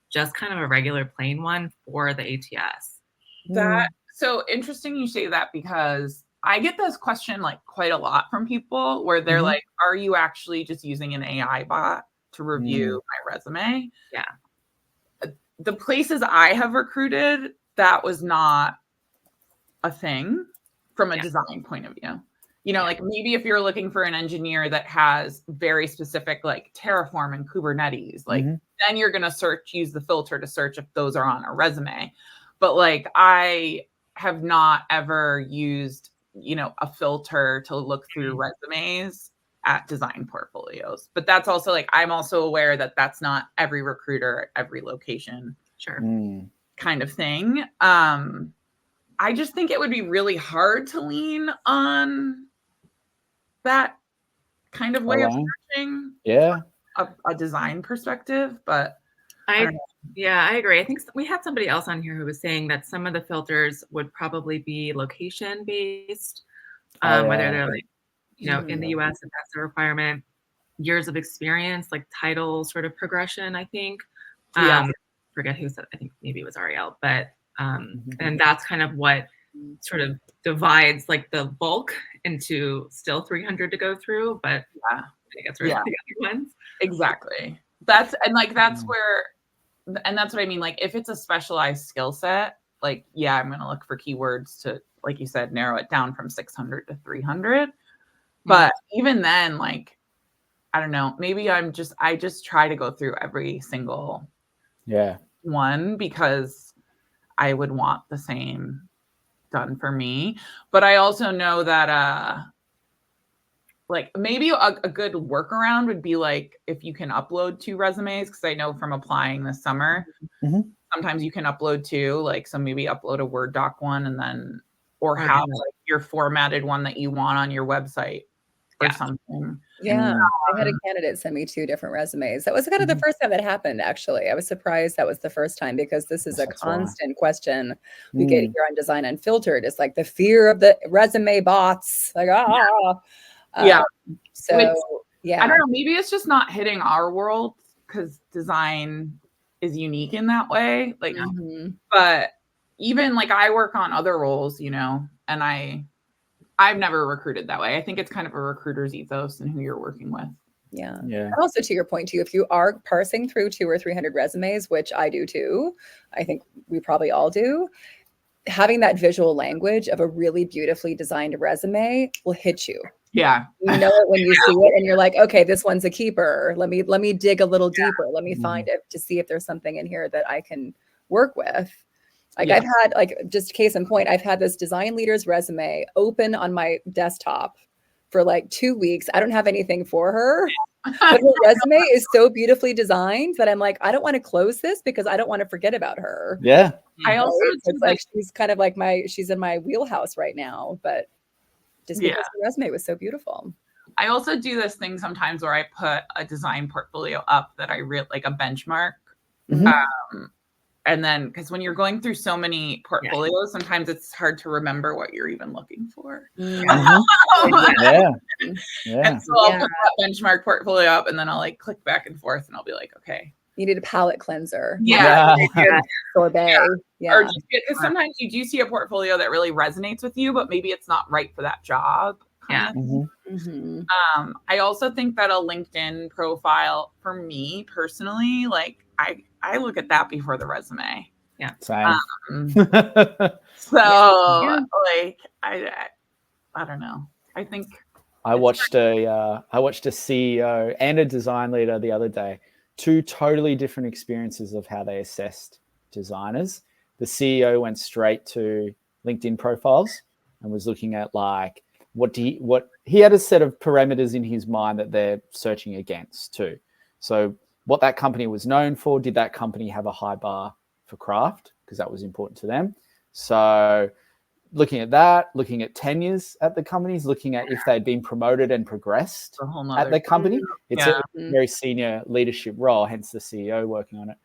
just kind of a regular plain one for the ATS. So interesting you say that, because I get this question like quite a lot from people where they're like, are you actually just using an AI bot to review my resume? Yeah. The places I have recruited, that was not a thing from a design point of view. Like maybe if you're looking for an engineer that has very specific like Terraform and Kubernetes, like then you're going to use the filter to search if those are on a resume. But like I have not ever used, a filter to look through resumes at design portfolios. But that's also like, I'm also aware that that's not every recruiter at every location. Sure. Kind of thing. I just think it would be really hard to lean on that kind of way of searching a design perspective. But I agree. I think we had somebody else on here who was saying that some of the filters would probably be location based, whether they're like, in the US, if that's a requirement, years of experience, like title sort of progression, I think. Forget who said, I think maybe it was Ariel, but and that's kind of what sort of divides like the bulk into still 300 to go through, but I think it's the other ones. Exactly. That's where, and that's what I mean. Like if it's a specialized skill set, like, I'm going to look for keywords to, like you said, narrow it down from 600 to 300. But even then, like, I don't know, maybe I just try to go through every single one because I would want the same done for me. But I also know that like maybe a good workaround would be like if you can upload 2 resumes, because I know from applying this summer, sometimes you can upload 2, like, so maybe upload a Word doc one and then, or have like your formatted one that you want on your website or something. Yeah, I had a candidate send me 2 different resumes. That was kind of the first time that happened, actually. I was surprised that was the first time because this is a constant question we get here on Design Unfiltered. It's like the fear of the resume bots. Like, so I don't know, maybe it's just not hitting our world because design is unique in that way. Like, but even like I work on other roles, and I've never recruited that way. I think it's kind of a recruiter's ethos and who you're working with. Yeah. And also to your point too, if you are parsing through 200 or 300 resumes, which I do too, I think we probably all do, having that visual language of a really beautifully designed resume will hit you. Yeah. You know it when you see it and you're like, okay, this one's a keeper. Let me dig a little deeper. Let me find it to see if there's something in here that I can work with. Like I've had, like, just case in point, I've had this design leader's resume open on my desktop for like 2 weeks. I don't have anything for her, but her resume is so beautifully designed that I'm like, I don't want to close this because I don't want to forget about her. Yeah. I also it's like she's kind of like she's in my wheelhouse right now, but just because the resume was so beautiful. I also do this thing sometimes where I put a design portfolio up that I really like, a benchmark. And then, because when you're going through so many portfolios, sometimes it's hard to remember what you're even looking for. And so I'll put that benchmark portfolio up and then I'll like click back and forth and I'll be like, okay. You need a palette cleanser. Sorbet. Or just because sometimes you do see a portfolio that really resonates with you, but maybe it's not right for that job. I also think that a LinkedIn profile, for me personally, like I look at that before the resume. Yeah. Same. Like I don't know. I think I watched a CEO and a design leader the other day. 2 totally different experiences of how they assessed designers. The CEO went straight to LinkedIn profiles and was looking at like what he had a set of parameters in his mind that they're searching against too. So what that company was known for, did that company have a high bar for craft? Because that was important to them. So looking at that, looking at tenures at the companies, looking at if they'd been promoted and progressed at the company. It's a very senior leadership role, hence the CEO working on it.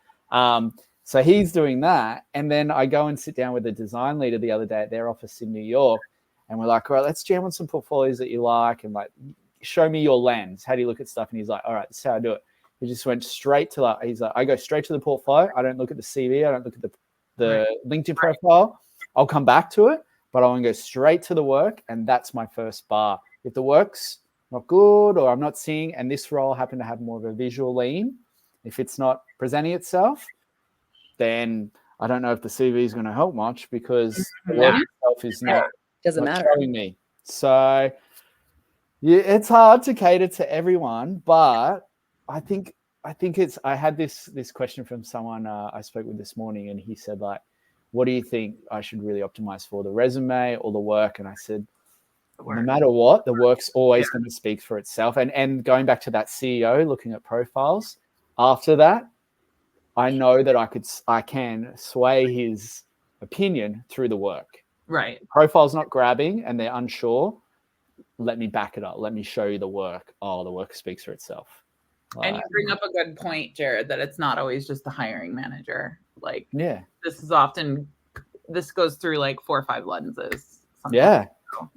So he's doing that. And then I go and sit down with a design leader the other day at their office in New York. And we're like, all right, let's jam on some portfolios that you like and like, show me your lens. How do you look at stuff? And he's like, all right, this is how I do it. He just went straight to he's like, I go straight to the portfolio. I don't look at the CV. I don't look at the LinkedIn profile. I'll come back to it, but I want to go straight to the work. And that's my first bar. If the work's not good or I'm not seeing, and this role happened to have more of a visual lean, if it's not presenting itself, then I don't know if the CV is going to help much because the work itself is not showing me. So yeah, it's hard to cater to everyone, but I think it's. I had this question from someone I spoke with this morning, and he said like, "What do you think I should really optimize for, the resume or the work?" And I said, no matter what, the work's always going to speak for itself. And going back to that CEO looking at profiles, after that, I know that I can sway his opinion through the work. Right. The profile's not grabbing and they're unsure. Let me back it up. Let me show you the work. Oh, the work speaks for itself. And you bring up a good point, Jared, that it's not always just the hiring manager. Like, this goes through like 4 or 5 lenses. Yeah.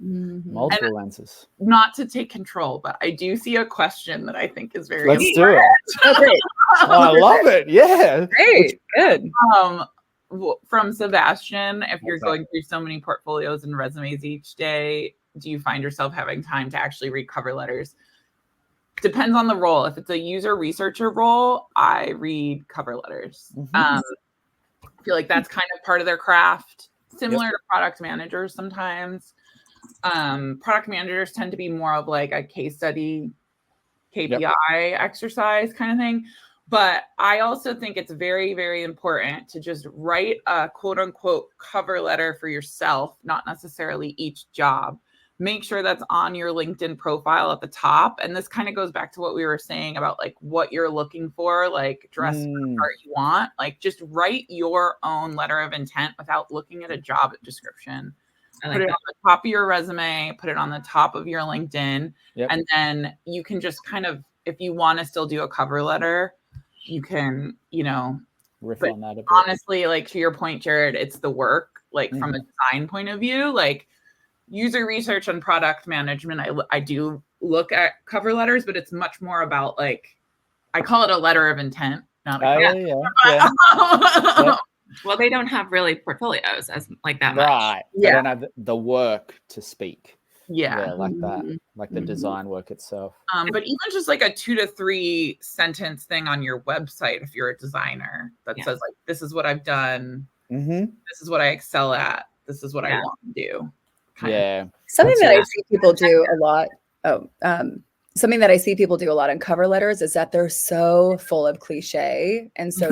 Mm-hmm. Multiple lenses. Not to take control, but I do see a question that I think is very Let's do it. I love it. Yeah. Great. Good. From Sebastian, if you're going through so many portfolios and resumes each day, do you find yourself having time to actually read cover letters? Depends on the role. If it's a user researcher role, I read cover letters. I feel like that's kind of part of their craft, similar to product managers sometimes. Product managers tend to be more of like a case study, KPI exercise kind of thing. But I also think it's very, very important to just write a quote unquote cover letter for yourself, not necessarily each job. Make sure that's on your LinkedIn profile at the top. And this kind of goes back to what we were saying about like what you're looking for, like dress for the part you want. Like just write your own letter of intent without looking at a job description. Put it on the top of your resume, put it on the top of your LinkedIn. And then you can just kind of, if you want to still do a cover letter, you can, riff on that a bit. Honestly, like to your point, Jared, it's the work, like from a design point of view, like user research and product management. I do look at cover letters, but it's much more about like, I call it a letter of intent. Not Well, they don't have really portfolios as like that much. They don't have the work to speak. Yeah, like that, like the design work itself. But even just like a 2 to 3 sentence thing on your website, if you're a designer, that says like, this is what I've done. This is what I excel at. This is what I want to do. Something that I see people do a lot. Something that I see people do a lot in cover letters is that they're so full of cliche and so.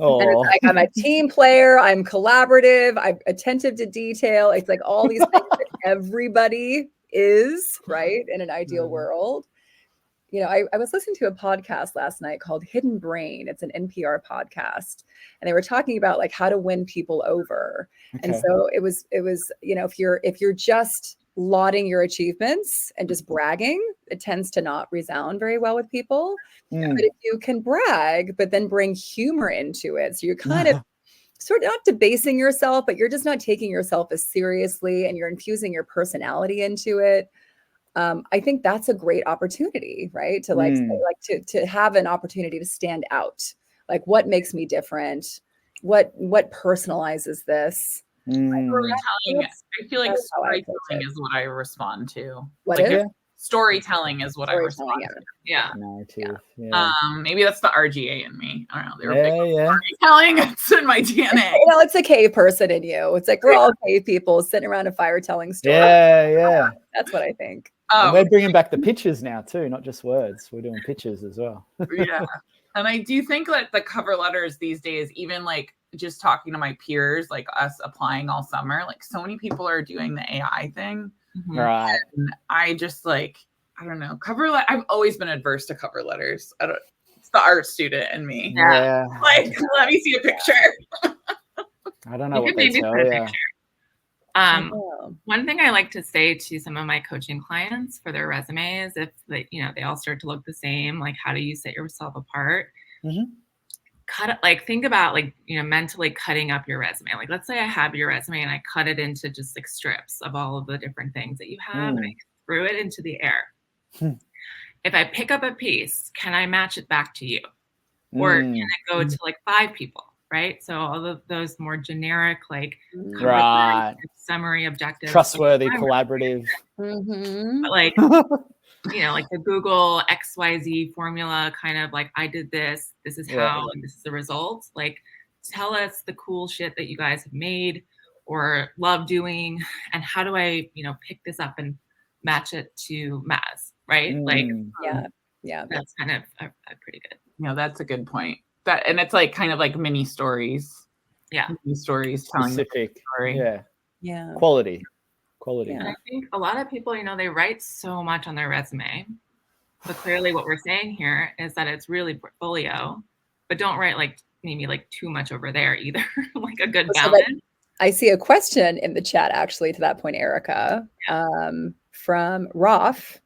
And it's like, I'm a team player, I'm collaborative, I'm attentive to detail. It's like all these things that everybody is, right, in an ideal world. I was listening to a podcast last night called Hidden Brain. It's an NPR podcast. And they were talking about like how to win people over. And so it was, if you're just lauding your achievements and just bragging, it tends to not resound very well with people. But if you can brag, but then bring humor into it, so you're kind of sort of not debasing yourself, but you're just not taking yourself as seriously and you're infusing your personality into it. I think that's a great opportunity, right? To to have an opportunity to stand out. Like, what makes me different? What personalizes this? I feel like storytelling is what I respond to. Storytelling is what I respond to. Yeah. Maybe that's the RGA in me. I don't know. They were big storytelling. It's in my DNA. It's a cave person in you. It's like we're all cave people sitting around a fire telling stories. Yeah. That's what I think. And we're bringing back the pictures now too, not just words. We're doing pictures as well. And I do think that the cover letters these days, even like just talking to my peers, like us applying all summer, like so many people are doing the AI thing. Right. And I just like, I don't know, I've always been adverse to cover letters. It's the art student in me. Yeah. Like, let me see a picture. I don't know what they tell you. One thing I like to say to some of my coaching clients for their resumes, if they all start to look the same, like how do you set yourself apart? Think about mentally cutting up your resume. Like, let's say I have your resume and I cut it into just like strips of all of the different things that you have and I threw it into the air. If I pick up a piece, can I match it back to you? Or can it go to like 5 people? Right. So all of those more generic, like summary objectives, trustworthy, collaborative, like, like the Google XYZ formula, kind of like, I did this is how, and this is the results. Like, tell us the cool shit that you guys have made or love doing. And how do I, pick this up and match it to Maz? Right. That's kind of a pretty good. That's a good point. And it's like kind of like mini stories. Mini stories telling specific the story. Quality. And I think a lot of people, they write so much on their resume, but clearly what we're saying here is that it's really portfolio, but don't write maybe too much over there either. Like a good balance. I see a question in the chat actually to that point, Erica, from Roth.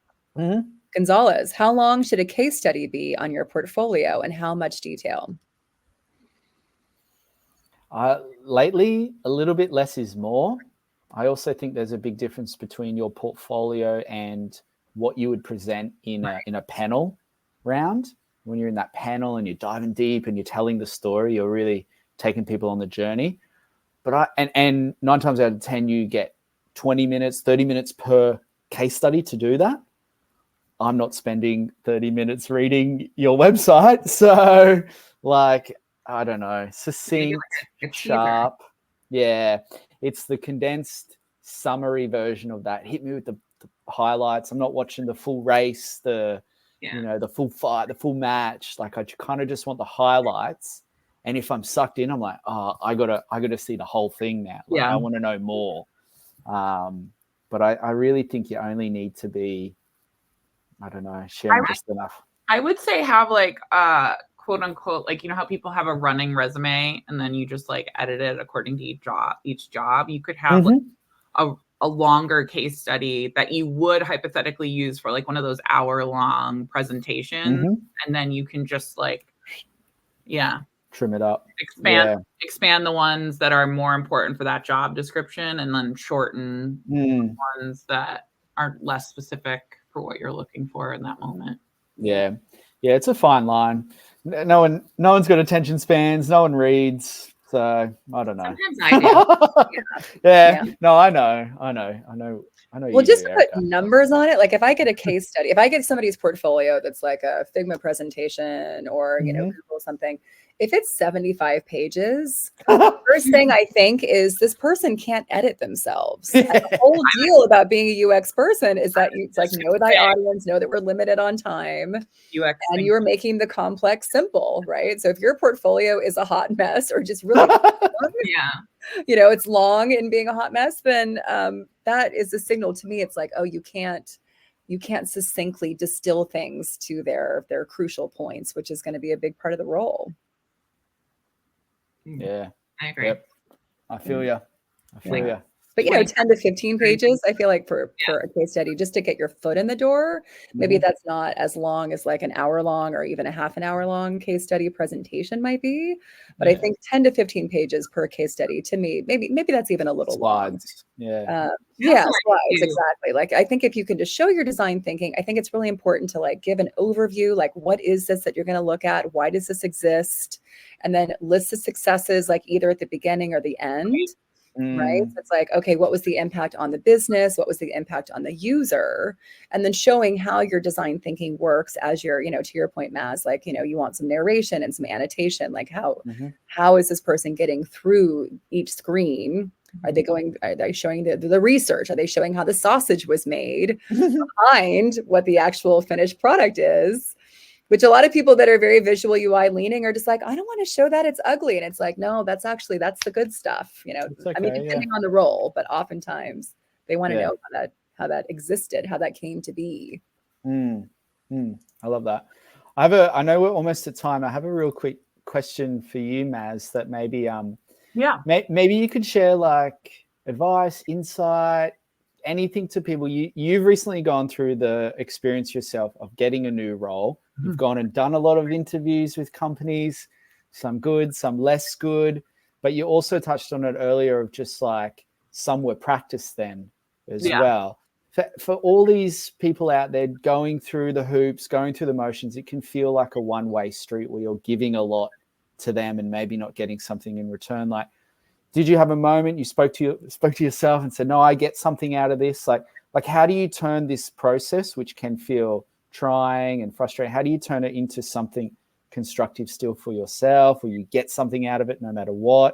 Gonzalez, how long should a case study be on your portfolio and how much detail? Lately, a little bit less is more. I also think there's a big difference between your portfolio and what you would present in a panel round. When you're in that panel and you're diving deep and you're telling the story, you're really taking people on the journey. But and 9 times out of 10, you get 20 minutes, 30 minutes per case study to do that. I'm not spending 30 minutes reading your website. So like, I don't know, succinct, sharp. Yeah, it's the condensed summary version of that. Hit me with the highlights. I'm not watching the full race, the full fight, the full match. Like I kind of just want the highlights. And if I'm sucked in, I'm like, oh, I gotta see the whole thing now. Like, I want to know more. But I really think you only need to be, I don't know, sharing just enough. I would say have like quote unquote, like, you know how people have a running resume and then you just like edit it according to each job. You could have like a longer case study that you would hypothetically use for like one of those hour-long presentations. And then you can just like, trim it up, expand the ones that are more important for that job description, and then shorten the ones that are less specific for what you're looking for in that moment. Yeah, it's a fine line. No one's got attention spans. No one reads. So I don't know. Sometimes I do. No, I know. Well, just to put numbers on it, like if I get a case study, if I get somebody's portfolio that's like a Figma presentation or, Google something, if it's 75 pages, the first thing I think is this person can't edit themselves. And the whole deal about being a UX person is that you like know thy audience, know that we're limited on time, UX and you're making the complex simple, right? So if your portfolio is a hot mess or just really it's long and being a hot mess, then that is a signal to me. It's like, oh, you can't succinctly distill things to their crucial points, which is going to be a big part of the role. Yeah, I agree. Yep. I feel you. But 10 to 15 pages, I feel like for a case study, just to get your foot in the door, maybe that's not as long as like an hour long or even a half an hour long case study presentation might be. But I think 10 to 15 pages per case study, to me, maybe that's even a little long. Slides. Slides, exactly. Like I think if you can just show your design thinking, I think it's really important to like give an overview, like what is this that you're going to look at? Why does this exist? And then list the successes, like either at the beginning or the end. Right. So it's like, okay, what was the impact on the business? What was the impact on the user? And then showing how your design thinking works as you're, to your point, Maz, like, you want some narration and some annotation, like how is this person getting through each screen? Are they showing the research? Are they showing how the sausage was made behind what the actual finished product is? Which a lot of people that are very visual UI leaning are just like, I don't want to show that it's ugly. And it's like, no, that's the good stuff. I mean, depending on the role, but oftentimes they want to know how that existed, how that came to be. I love that. I know we're almost at time. I have a real quick question for you, Maz, that maybe, maybe you could share like advice, insight, anything to people. You've recently gone through the experience yourself of getting a new role. You've gone and done a lot of interviews with companies, some good, some less good, but you also touched on it earlier of just like some were practiced then as well. For all these people out there going through the hoops, going through the motions, it can feel like a one-way street where you're giving a lot to them and maybe not getting something in return. Like, did you have a moment you spoke to yourself and said, no, I get something out of this? Like how do you turn this process, which can feel trying and frustrating, how do you turn it into something constructive still for yourself, or you get something out of it no matter what?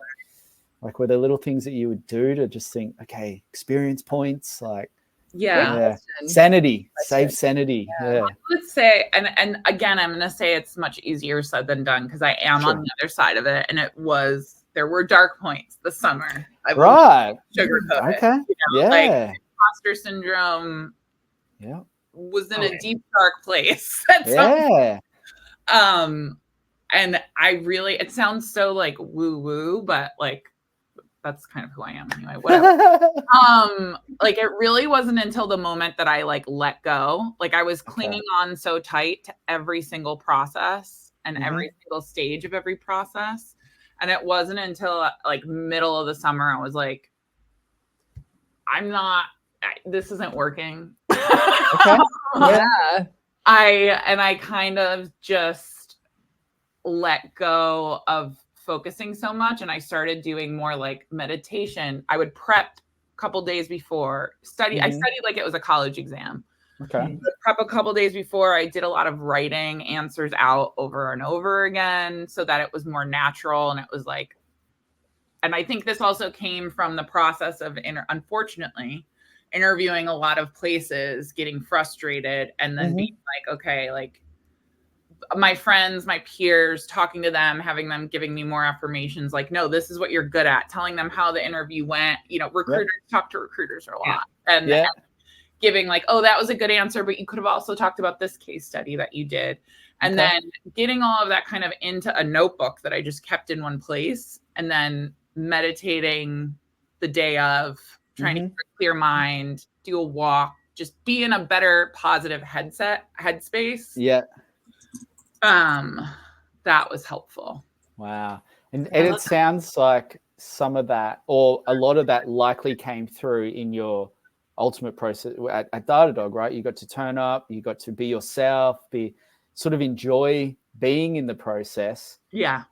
Like, were there little things that you would do to just think, okay, experience points, like sanity, save sanity. I would say, and again, I'm going to say it's much easier said than done because I am on the other side of it, and there were dark points this summer. Right. Sugarcoat okay. It. Like imposter syndrome. Yeah. Was in a deep dark place. And I really, it sounds so like woo woo, but like that's kind of who I am anyway. Whatever. Like it really wasn't until the moment that I like let go. Like I was clinging on so tight to every single process and every single stage of every process. And it wasn't until like middle of the summer I was like, this isn't working. Yeah. I kind of just let go of focusing so much, and I started doing more like meditation. I would prep a couple days before, study. I studied like it was a college exam. Okay. Prep a couple days before. I did a lot of writing answers out over and over again so that it was more natural, and it was like, and I think this also came from the process of unfortunately interviewing a lot of places, getting frustrated, and then being like, okay, like my friends, my peers, talking to them, having them giving me more affirmations, like, no, this is what you're good at, telling them how the interview went. You know, recruiters talk to recruiters a lot, and giving like, oh, that was a good answer, but you could have also talked about this case study that you did. And then getting all of that kind of into a notebook that I just kept in one place, and then meditating the day of, trying to keep a clear mind, do a walk, just be in a better positive headspace. Yeah. That was helpful. Wow. And it sounds like some of that, or a lot of that, likely came through in your ultimate process at Datadog, right? You got to turn up, you got to be yourself, sort of enjoy being in the process. Yeah.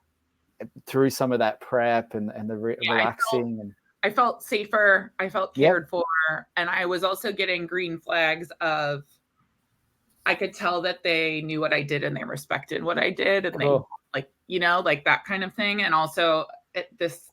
Through some of that prep and the relaxing. I felt safer. I felt cared for. And I was also getting green flags of, I could tell that they knew what I did and they respected what I did. And they like, you know, like that kind of thing. And also as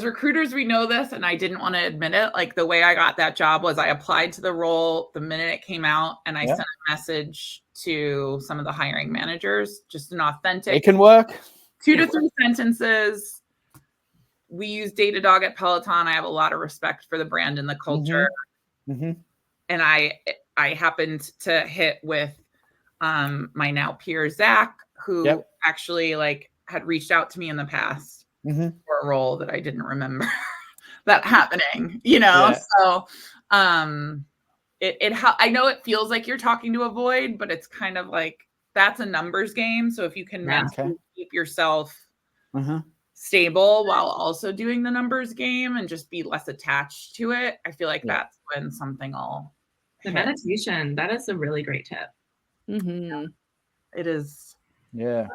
recruiters, we know this, and I didn't want to admit it. Like the way I got that job was I applied to the role the minute it came out, and I sent a message to some of the hiring managers, just an authentic. It can work. 2 to 3 sentences. We use Datadog at Peloton. I have a lot of respect for the brand and the culture. And I happened to hit with my now peer, Zach, who actually like had reached out to me in the past for a role that I didn't remember that happening, you know? So I know it feels like you're talking to a void, but it's kind of like, that's a numbers game. So if you can mentally keep yourself stable while also doing the numbers game and just be less attached to it, I feel like that's when something will hit. Meditation, that is a really great tip. It is. Yeah.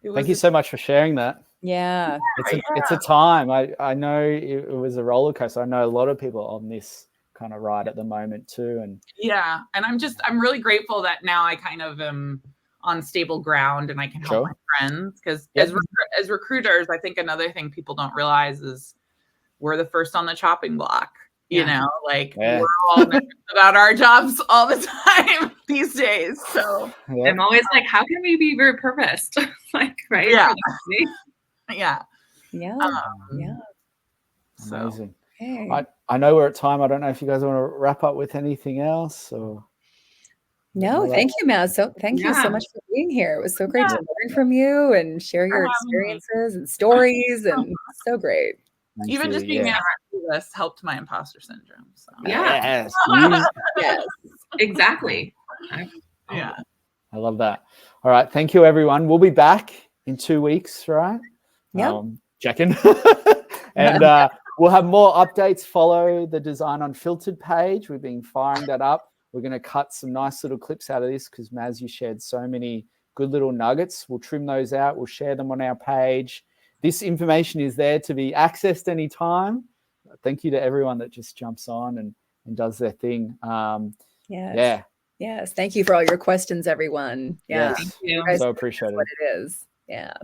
Thank you so much for sharing that. Yeah. It's a time. I know it was a roller coaster. I know a lot of people on this kind of ride at the moment too. And and I'm really grateful that now I kind of am on stable ground and I can help my friends, because as recruiters, I think another thing people don't realize is we're the first on the chopping block. You know, like we're all nervous about our jobs all the time these days. So I'm always like, how can we be repurposed? Like, right? Amazing. Okay. I know we're at time. I don't know if you guys want to wrap up with anything else or. No, thank you, Maz. So thank you so much for being here. It was so great to learn from you and share your experiences and stories, and so great. Even just being asked to do this helped my imposter syndrome. So. Yes. Yes. Exactly. I love that. All right. Thank you, everyone. We'll be back in 2 weeks, right? Check in. And we'll have more updates. Follow the Design Unfiltered page. We've been firing that up. We're going to cut some nice little clips out of this because, Maz, you shared so many good little nuggets. We'll trim those out. We'll share them on our page. This information is there to be accessed anytime. Thank you to everyone that just jumps on and does their thing. Yes. Thank you for all your questions, everyone. Thank you. So appreciate it. What it is. Yeah.